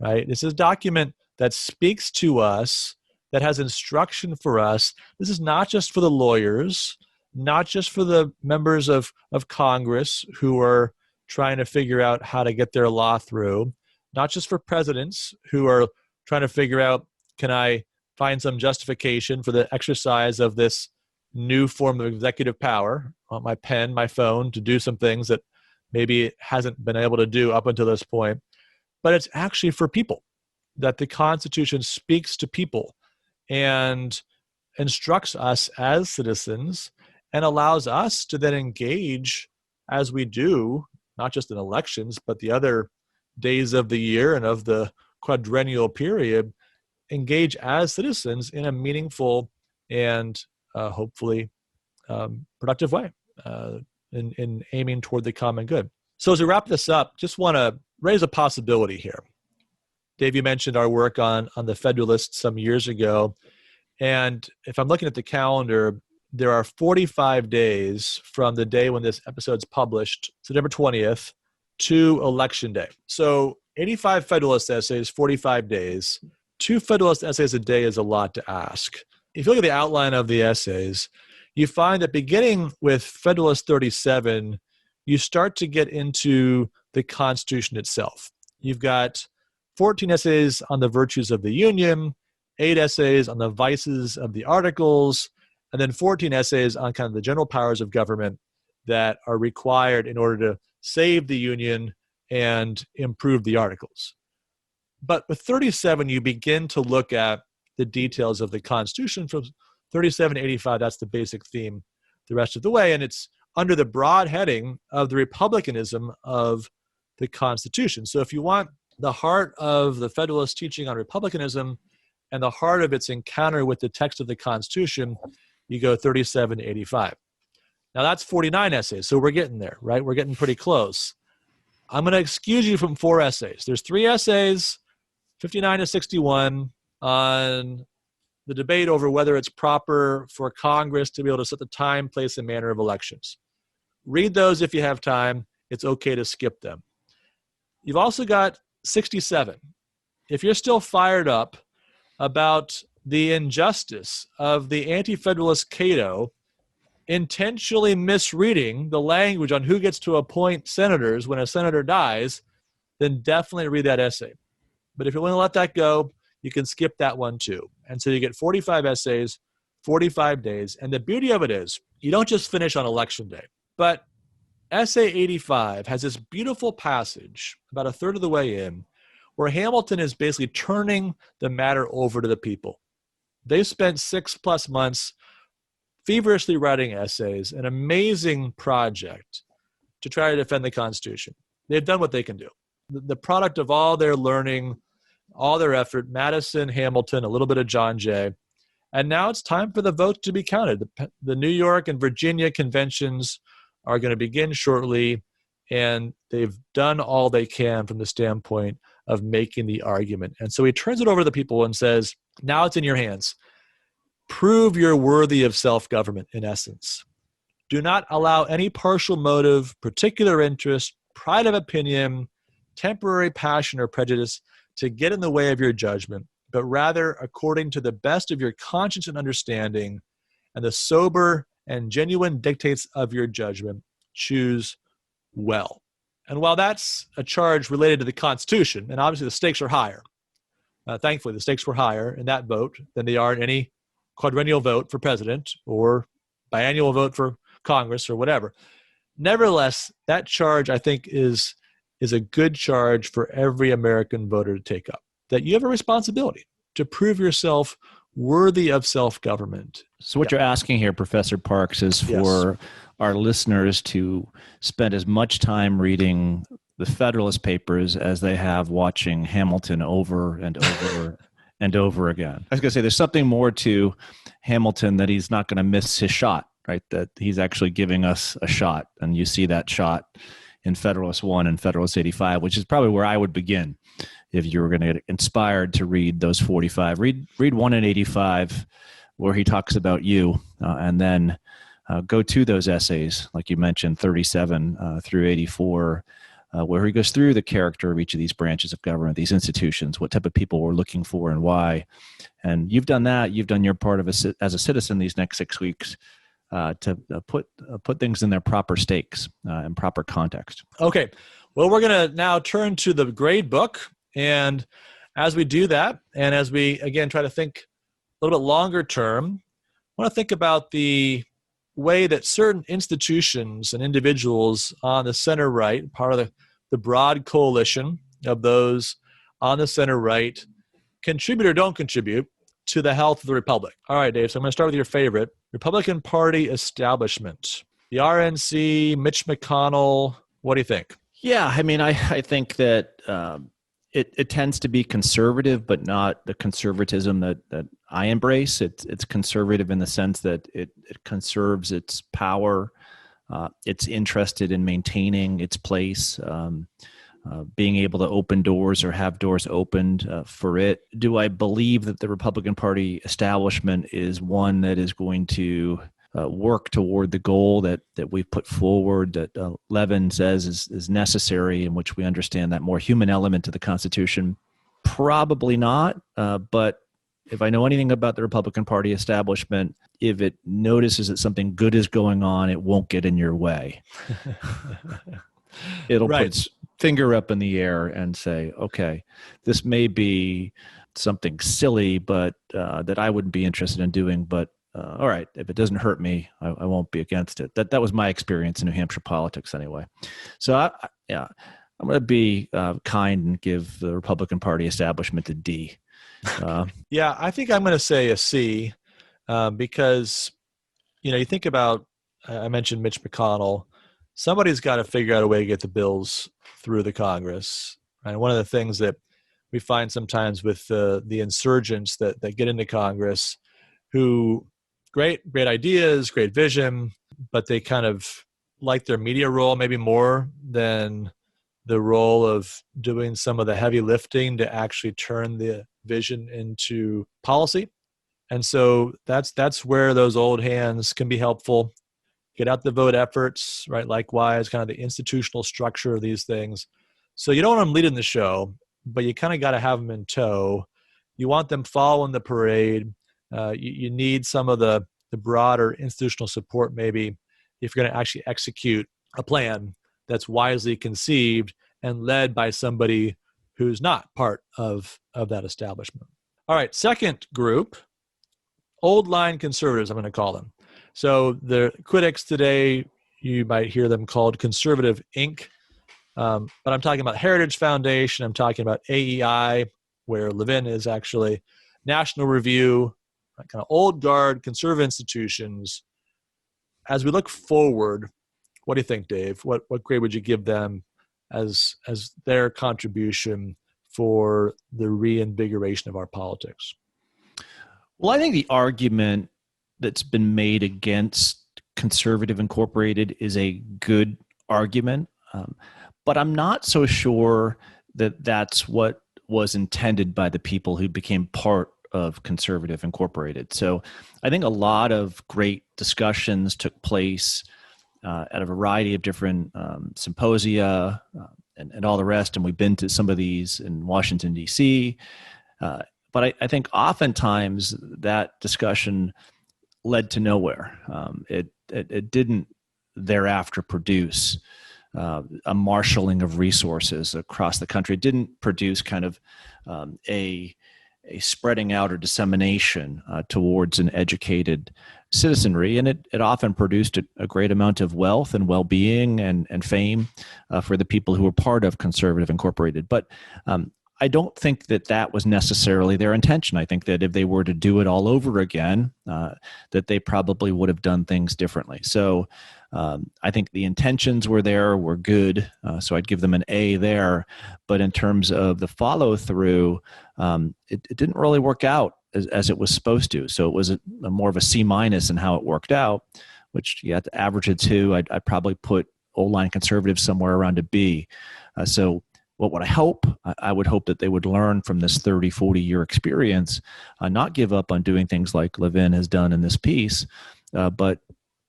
right? This is a document that speaks to us, that has instruction for us. This is not just for the lawyers, not just for the members of Congress who are trying to figure out how to get their law through, not just for presidents who are trying to figure out, can I find some justification for the exercise of this new form of executive power, on my pen, my phone, to do some things that maybe it hasn't been able to do up until this point. But it's actually for people, that the Constitution speaks to people and instructs us as citizens and allows us to then engage as we do, not just in elections, but the other days of the year and of the quadrennial period, engage as citizens in a meaningful and hopefully productive way in aiming toward the common good. So as we wrap this up, just want to raise a possibility here. Dave, you mentioned our work on the Federalist some years ago. And if I'm looking at the calendar, there are 45 days from the day when this episode's published, September 20th, to Election Day. So 85 Federalist essays, 45 days. 2 Federalist essays a day is a lot to ask. If you look at the outline of the essays, you find that beginning with Federalist 37, you start to get into the Constitution itself. You've got 14 essays on the virtues of the Union, 8 essays on the vices of the Articles, and then 14 essays on kind of the general powers of government that are required in order to save the Union and improve the Articles. But with 37, you begin to look at the details of the Constitution. From 37 to 85, that's the basic theme the rest of the way, and it's under the broad heading of the republicanism of the Constitution. So if you want the heart of the Federalist teaching on republicanism and the heart of its encounter with the text of the Constitution, you go 37 to 85. Now that's 49 essays, so we're getting there, right? We're getting pretty close. I'm going to excuse you from 4 essays. There's 3 essays, 59 to 61, on the debate over whether it's proper for Congress to be able to set the time, place, and manner of elections. Read those if you have time. It's okay to skip them. You've also got 67. If you're still fired up about the injustice of the anti-federalist Cato intentionally misreading the language on who gets to appoint senators when a senator dies, then definitely read that essay. But if you want to let that go, you can skip that one too. And so you get 45 essays, 45 days. And the beauty of it is you don't just finish on Election Day. But Essay 85 has this beautiful passage about a third of the way in where Hamilton is basically turning the matter over to the people. They spent 6+ months feverishly writing essays, an amazing project to try to defend the Constitution. They've done what they can do. The product of all their learning, all their effort, Madison, Hamilton, a little bit of John Jay. And now it's time for the vote to be counted. The New York and Virginia conventions are going to begin shortly, and they've done all they can from the standpoint of making the argument. And so he turns it over to the people and says, now it's in your hands. Prove you're worthy of self-government, in essence. Do not allow any partial motive, particular interest, pride of opinion, temporary passion or prejudice to get in the way of your judgment, but rather according to the best of your conscience and understanding and the sober and genuine dictates of your judgment, choose well. And while that's a charge related to the Constitution, and obviously the stakes are higher, thankfully the stakes were higher in that vote than they are in any quadrennial vote for president or biannual vote for Congress or whatever. Nevertheless, that charge, I think, is a good charge for every American voter to take up, that you have a responsibility to prove yourself worthy of self-government. So what you're asking here, Professor Parks, is for our listeners to spend as much time reading the Federalist Papers as they have watching Hamilton over and over and over again. I was going to say there's something more to Hamilton, that he's not going to miss his shot, right? That he's actually giving us a shot. And you see that shot in Federalist 1 and Federalist 85, which is probably where I would begin if you were going to get inspired to read those 45. Read 1 and 85, where he talks about you, and then go to those essays, like you mentioned, 37 through 84, where he goes through the character of each of these branches of government, these institutions, what type of people we're looking for and why. And you've done that. You've done your part of as a citizen these next 6 weeks to put things in their proper stakes and proper context. Okay. Well, we're going to now turn to the grade book. And as we do that, and as we, again, try to think a little bit longer term, I want to think about the way that certain institutions and individuals on the center right, part of the broad coalition of those on the center right, contribute or don't contribute to the health of the republic. All right, Dave, so I'm going to start with your favorite, Republican Party establishment. The RNC, Mitch McConnell, what do you think? Yeah, I mean, I think that it tends to be conservative, but not the conservatism that I embrace. It's conservative in the sense that it conserves its power. It's interested in maintaining its place, being able to open doors or have doors opened for it. Do I believe that the Republican Party establishment is one that is going to work toward the goal that we've put forward, that Levin says is necessary, in which we understand that more human element to the Constitution? Probably not. But if I know anything about the Republican Party establishment, if it notices that something good is going on, it won't get in your way. It'll put its finger up in the air and say, okay, this may be something silly, but that I wouldn't be interested in doing, but all right, if it doesn't hurt me, I won't be against it. That was my experience in New Hampshire politics anyway. So I'm going to be kind and give the Republican Party establishment a D. Yeah, I think I'm going to say a C because, you think about, I mentioned Mitch McConnell. Somebody's got to figure out a way to get the bills through the Congress. And one of the things that we find sometimes with the insurgents that get into Congress, who great ideas, great vision, but they kind of like their media role maybe more than the role of doing some of the heavy lifting to actually turn the vision into policy. And so that's where those old hands can be helpful. Get out the vote efforts, right? Likewise, kind of the institutional structure of these things. So you don't want them leading the show, but you kind of got to have them in tow. You want them following the parade. You need some of the broader institutional support maybe if you're going to actually execute a plan that's wisely conceived and led by somebody who's not part of that establishment. All right, second group, old line conservatives, I'm going to call them. So the critics today, you might hear them called Conservative Inc., but I'm talking about Heritage Foundation, I'm talking about AEI, where Levin is actually, National Review, kind of old guard conservative institutions. As we look forward, what do you think, Dave? What grade would you give them as their contribution for the reinvigoration of our politics? Well, I think the argument that's been made against Conservative Incorporated is a good argument, but I'm not so sure that that's what was intended by the people who became part of Conservative Incorporated. So I think a lot of great discussions took place at a variety of different symposia and all the rest, and we've been to some of these in Washington, D.C., but I think oftentimes that discussion led to nowhere. It didn't thereafter produce a marshaling of resources across the country. It didn't produce kind of a spreading out or dissemination towards an educated citizenry, and it often produced a great amount of wealth and well-being and fame for the people who were part of Conservative Incorporated. But I don't think that was necessarily their intention. I think that if they were to do it all over again, that they probably would have done things differently. So I think the intentions were good, so I'd give them an A there. But in terms of the follow-through, it didn't really work out as it was supposed to. So it was more of a C- in how it worked out, which you have to average it to. I'd probably put old-line conservatives somewhere around a B. So what would I hope? I would hope that they would learn from this 30, 40-year experience, not give up on doing things like Levin has done in this piece, but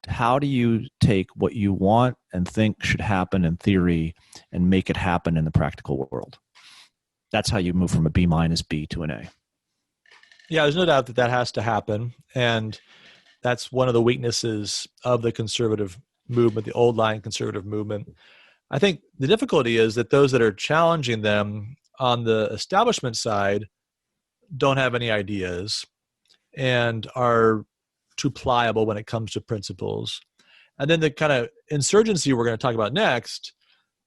how do you take what you want and think should happen in theory and make it happen in the practical world? That's how you move from a B- B to an A. Yeah, there's no doubt that has to happen. And that's one of the weaknesses of the conservative movement, the old line conservative movement. I think the difficulty is that those that are challenging them on the establishment side don't have any ideas and are too pliable when it comes to principles. And then the kind of insurgency we're going to talk about next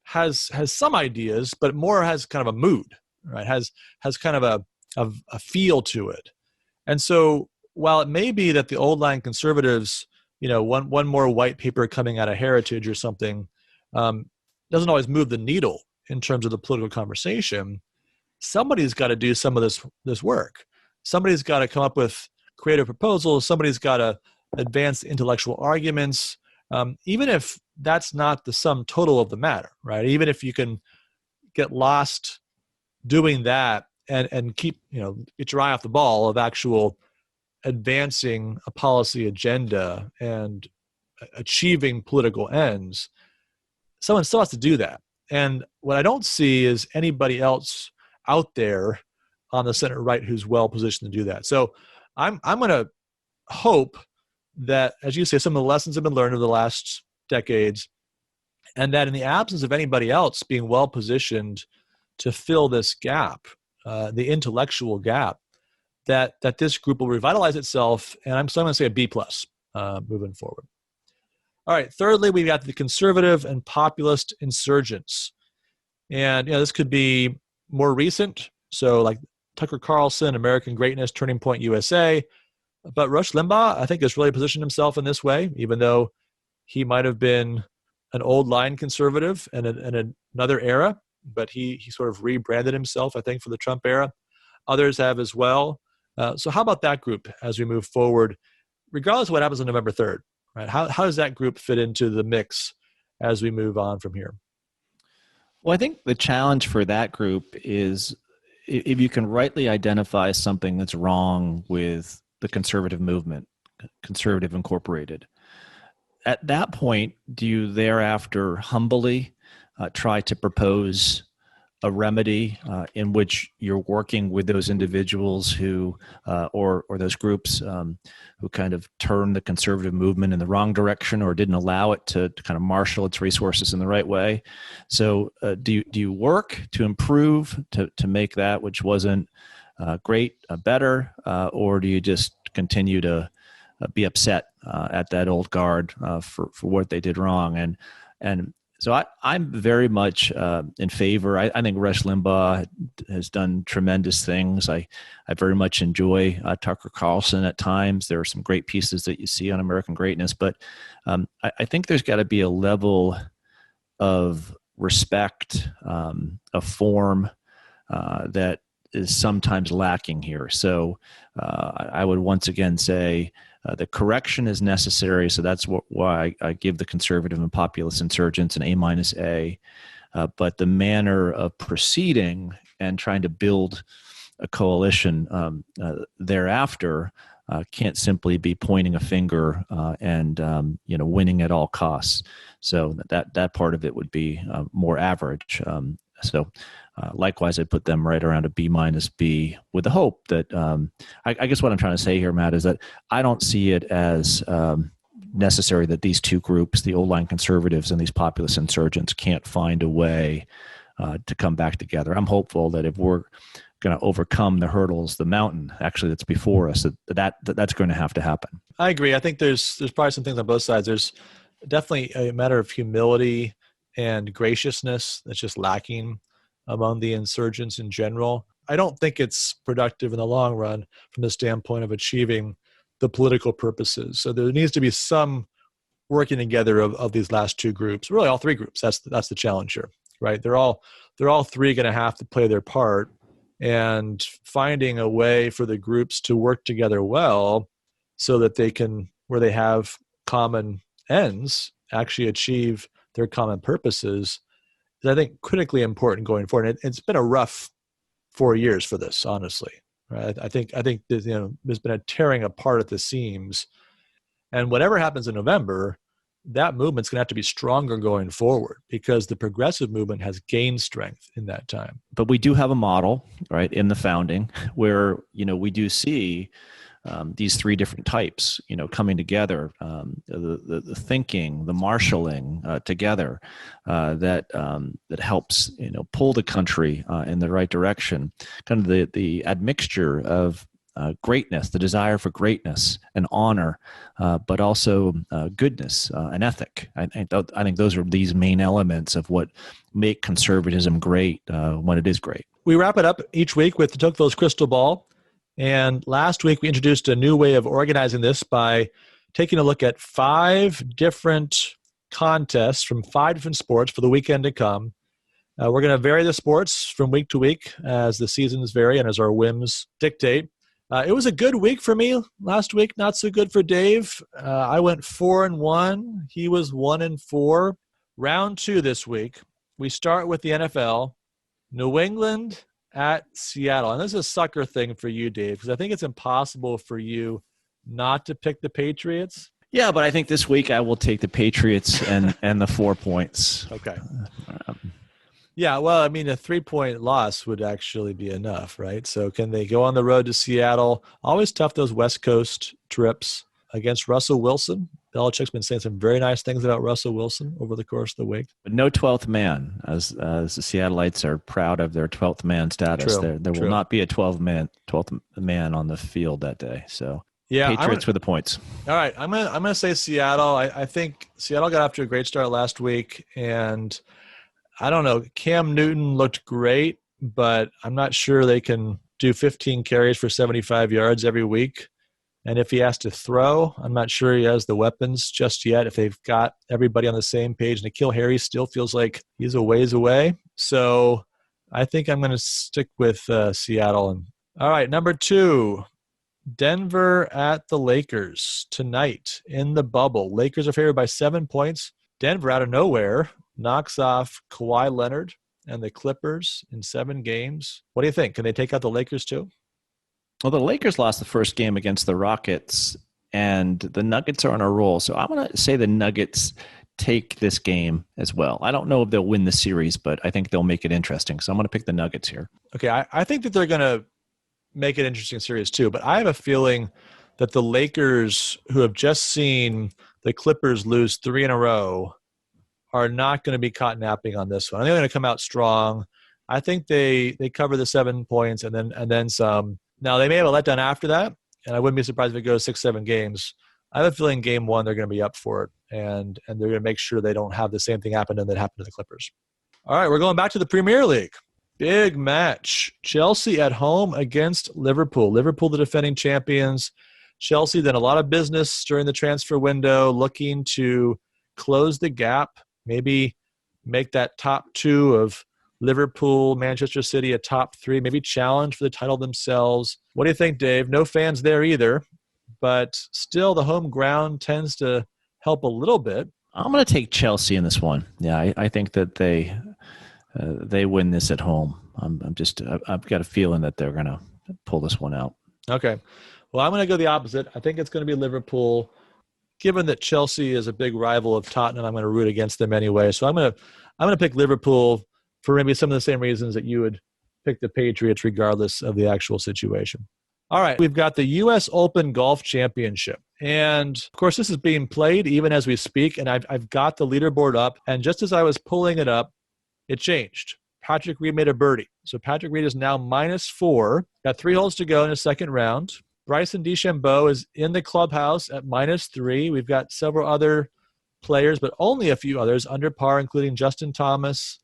has some ideas, but more has kind of a mood, right? Has kind of a feel to it. And so while it may be that the old line conservatives, one more white paper coming out of Heritage or something, doesn't always move the needle in terms of the political conversation, somebody's got to do some of this work. Somebody's got to come up with creative proposals. Somebody's got to advance intellectual arguments, even if that's not the sum total of the matter, right? Even if you can get lost doing that and keep, get your eye off the ball of actual advancing a policy agenda and achieving political ends, someone still has to do that. And what I don't see is anybody else out there on the center right who's well positioned to do that. So I'm going to hope that, as you say, some of the lessons have been learned over the last decades, and that in the absence of anybody else being well positioned to fill this gap, the intellectual gap, that this group will revitalize itself. And I'm going to say a B+ moving forward. All right. Thirdly, we've got the conservative and populist insurgents. And this could be more recent. So like Tucker Carlson, American Greatness, Turning Point USA. But Rush Limbaugh, I think, has really positioned himself in this way, even though he might have been an old line conservative in another era, but he sort of rebranded himself, I think, for the Trump era. Others have as well. So how about that group as we move forward, regardless of what happens on November 3rd? Right? How does that group fit into the mix as we move on from here? Well, I think the challenge for that group is if you can rightly identify something that's wrong with the conservative movement, Conservative Incorporated, at that point, do you thereafter humbly try to propose a remedy in which you're working with those individuals who, or those groups who kind of turned the conservative movement in the wrong direction or didn't allow it to kind of marshal its resources in the right way? So do you work to improve, to make that which wasn't great better, or do you just continue to be upset at that old guard for what they did wrong? And so I'm very much in favor. I think Rush Limbaugh has done tremendous things. I very much enjoy Tucker Carlson at times. There are some great pieces that you see on American Greatness, but I think there's got to be a level of respect, a form that is sometimes lacking here. So I would once again say the correction is necessary. So that's why I give the conservative and populist insurgents an A-A. But the manner of proceeding and trying to build a coalition thereafter can't simply be pointing a finger and winning at all costs. So that part of it would be more average. So likewise, I put them right around a B minus B with the hope that, I guess what I'm trying to say here, Matt, is that I don't see it as necessary that these two groups, the old line conservatives and these populist insurgents, can't find a way to come back together. I'm hopeful that if we're going to overcome the hurdles, the mountain actually that's before us, that's going to have to happen. I agree. I think there's probably some things on both sides. There's definitely a matter of humility and graciousness that's just lacking among the insurgents in general. I don't think it's productive in the long run from the standpoint of achieving the political purposes. So there needs to be some working together of these last two groups, really all three groups. That's the challenge here, right? They're all three going to have to play their part, and finding a way for the groups to work together well so that they can, where they have common ends, actually achieve their common purposes is, I think, critically important going forward. It's been a rough 4 years for this, honestly. Right? I think there's been a tearing apart at the seams, and whatever happens in November, that movement's going to have to be stronger going forward because the progressive movement has gained strength in that time. But we do have a model, right, in the founding where, we do see these three different types, coming together, the thinking, the marshaling together that helps, pull the country in the right direction. Kind of the admixture of greatness, the desire for greatness and honor, but also goodness and ethic. I think those are these main elements of what make conservatism great when it is great. We wrap it up each week with the Tocqueville's crystal ball. And last week, we introduced a new way of organizing this by taking a look at 5 different contests from 5 different sports for the weekend to come. We're going to vary the sports from week to week as the seasons vary and as our whims dictate. It was a good week for me last week, not so good for Dave. I went 4-1. He was 1-4. Round 2 this week. We start with the NFL. New England at Seattle. And this is a sucker thing for you, Dave, because I think it's impossible for you not to pick the Patriots. Yeah, but I think this week I will take the Patriots and the 4 points. Okay. Yeah, well, I mean, a 3-point loss would actually be enough, right? So can they go on the road to Seattle? Always tough, those West Coast trips against Russell Wilson. Belichick's been saying some very nice things about Russell Wilson over the course of the week. But no 12th man, as the Seattleites are proud of their 12th man status. There will not be a 12th man on the field that day. So yeah, Patriots for the points. All right, I'm gonna say Seattle. I think Seattle got off to a great start last week, and I don't know, Cam Newton looked great, but I'm not sure they can do 15 carries for 75 yards every week. And if he has to throw, I'm not sure he has the weapons just yet. If they've got everybody on the same page, N'Keal Harry still feels like he's a ways away. So I think I'm going to stick with Seattle. All right, number 2, Denver at the Lakers tonight in the bubble. Lakers are favored by 7 points. Denver out of nowhere knocks off Kawhi Leonard and the Clippers in 7 games. What do you think? Can they take out the Lakers too? Well, the Lakers lost the first game against the Rockets, and the Nuggets are on a roll. So I'm going to say the Nuggets take this game as well. I don't know if they'll win the series, but I think they'll make it interesting. So I'm going to pick the Nuggets here. Okay, I think that they're going to make it interesting series too, but I have a feeling that the Lakers, who have just seen the Clippers lose 3 in a row, are not going to be caught napping on this one. I think they're going to come out strong. I think they cover the 7 points and then some. Now, they may have a letdown after that, and I wouldn't be surprised if it goes 6-7 games. I have a feeling game 1 they're going to be up for it, and they're going to make sure they don't have the same thing happen that happened to the Clippers. All right, we're going back to the Premier League. Big match. Chelsea at home against Liverpool. Liverpool, the defending champions. Chelsea done a lot of business during the transfer window, looking to close the gap, maybe make that top 2 of Liverpool, Manchester City, a top 3, maybe challenge for the title themselves. What do you think, Dave? No fans there either, but still the home ground tends to help a little bit. I'm going to take Chelsea in this one. Yeah, I think that they win this at home. I've got a feeling that they're going to pull this one out. Okay. Well, I'm going to go the opposite. I think it's going to be Liverpool. Given that Chelsea is a big rival of Tottenham, I'm going to root against them anyway. So I'm going to pick Liverpool for maybe some of the same reasons that you would pick the Patriots regardless of the actual situation. All right, we've got the U.S. Open Golf Championship. And, of course, this is being played even as we speak, and I've got the leaderboard up. And just as I was pulling it up, it changed. Patrick Reed made a birdie. So Patrick Reed is now -4. Got 3 holes to go in the second round. Bryson DeChambeau is in the clubhouse at -3. We've got several other players, but only a few others under par, including Justin Thomas,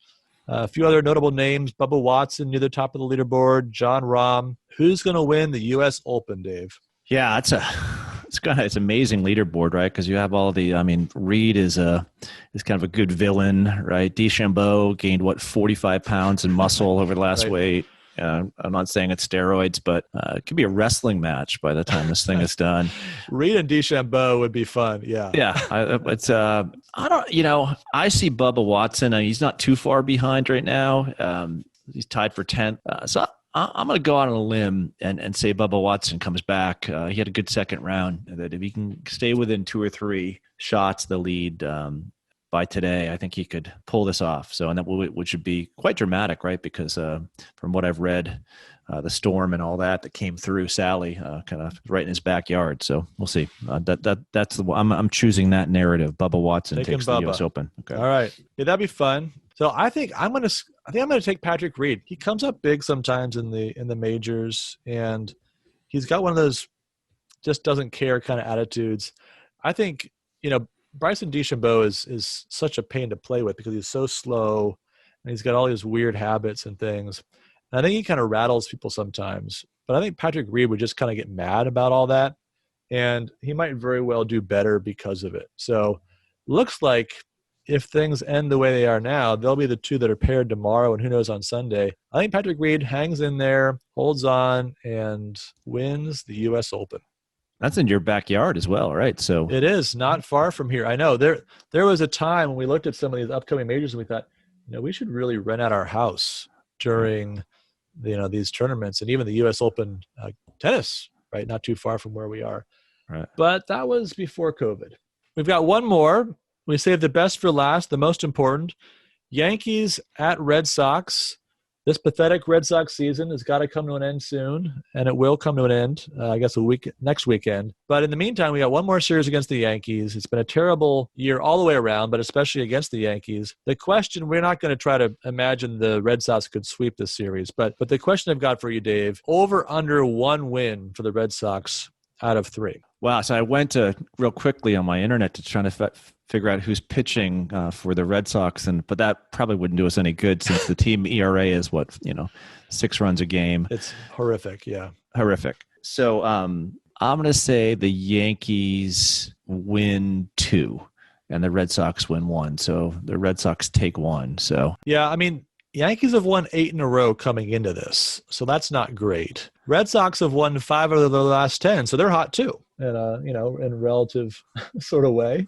a few other notable names, Bubba Watson near the top of the leaderboard, John Rahm. Who's going to win the U.S. Open, Dave? Yeah, it's amazing leaderboard, right? Because you have all the, Reed is kind of a good villain, right? DeChambeau gained 45 pounds in muscle over the last weight. I'm not saying it's steroids, but it could be a wrestling match by the time this thing is done. Reed and DeChambeau would be fun. Yeah. Yeah. I see Bubba Watson. He's not too far behind right now. He's tied for 10th. So I'm going to go out on a limb and say Bubba Watson comes back. He had a good second round. That if he can stay within 2 or 3 shots, the lead by today, I think he could pull this off. So, and that which would be quite dramatic, right? Because from what I've read, the storm and all that came through Sally, kind of right in his backyard. So we'll see. That's the one. I'm choosing that narrative. Bubba Watson takes the U.S. Open. Okay. All right. Yeah, that'd be fun. So I think I'm gonna take Patrick Reed. He comes up big sometimes in the majors, and he's got one of those just doesn't care kind of attitudes. I think Bryson DeChambeau is such a pain to play with because he's so slow and he's got all these weird habits and things. And I think he kind of rattles people sometimes. But I think Patrick Reed would just kind of get mad about all that, and he might very well do better because of it. So looks like if things end the way they are now, they'll be the 2 that are paired tomorrow and who knows on Sunday. I think Patrick Reed hangs in there, holds on, and wins the U.S. Open. That's in your backyard as well, right? So it is not far from here. I know there was a time when we looked at some of these upcoming majors and we thought, we should really rent out our house during these tournaments, and even the U.S. Open tennis, right? Not too far from where we are. Right. But that was before COVID. We've got one more. We saved the best for last, the most important. Yankees at Red Sox. This pathetic Red Sox season has got to come to an end soon, and it will come to an end, I guess, next weekend. But in the meantime, we got one more series against the Yankees. It's been a terrible year all the way around, but especially against the Yankees. The question, we're not going to try to imagine the Red Sox could sweep this series, but the question I've got for you, Dave, over under 1 win for the Red Sox out of 3. Wow. So I went real quickly on my internet to try to figure out who's pitching for the Red Sox, but that probably wouldn't do us any good since the team ERA is 6 runs a game. It's horrific. Yeah. Horrific. So I'm going to say the Yankees win 2 and the Red Sox win 1. So the Red Sox take 1. So yeah, Yankees have won 8 in a row coming into this, so that's not great. Red Sox have won 5 out of the last 10, so they're hot too, in a relative sort of way,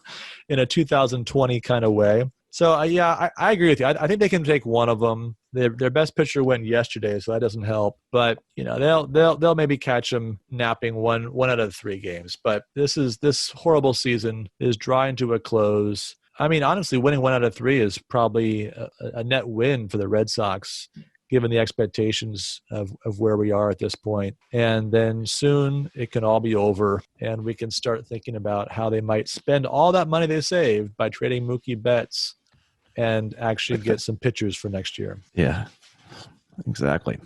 in a 2020 kind of way. So I agree with you. I think they can take one of them. Their best pitcher went yesterday, so that doesn't help. But they'll maybe catch them napping one out of 3 games. But this horrible season is drawing to a close. Honestly, winning 1 out of 3 is probably a net win for the Red Sox, given the expectations of where we are at this point. And then soon it can all be over, and we can start thinking about how they might spend all that money they saved by trading Mookie Betts and actually get some pitchers for next year. Yeah, exactly.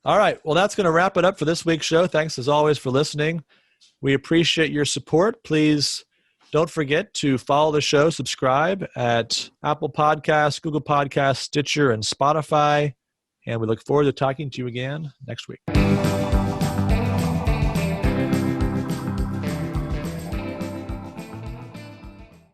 All right. Well, that's going to wrap it up for this week's show. Thanks, as always, for listening. We appreciate your support. Please don't forget to follow the show, subscribe at Apple Podcasts, Google Podcasts, Stitcher, and Spotify. And we look forward to talking to you again next week.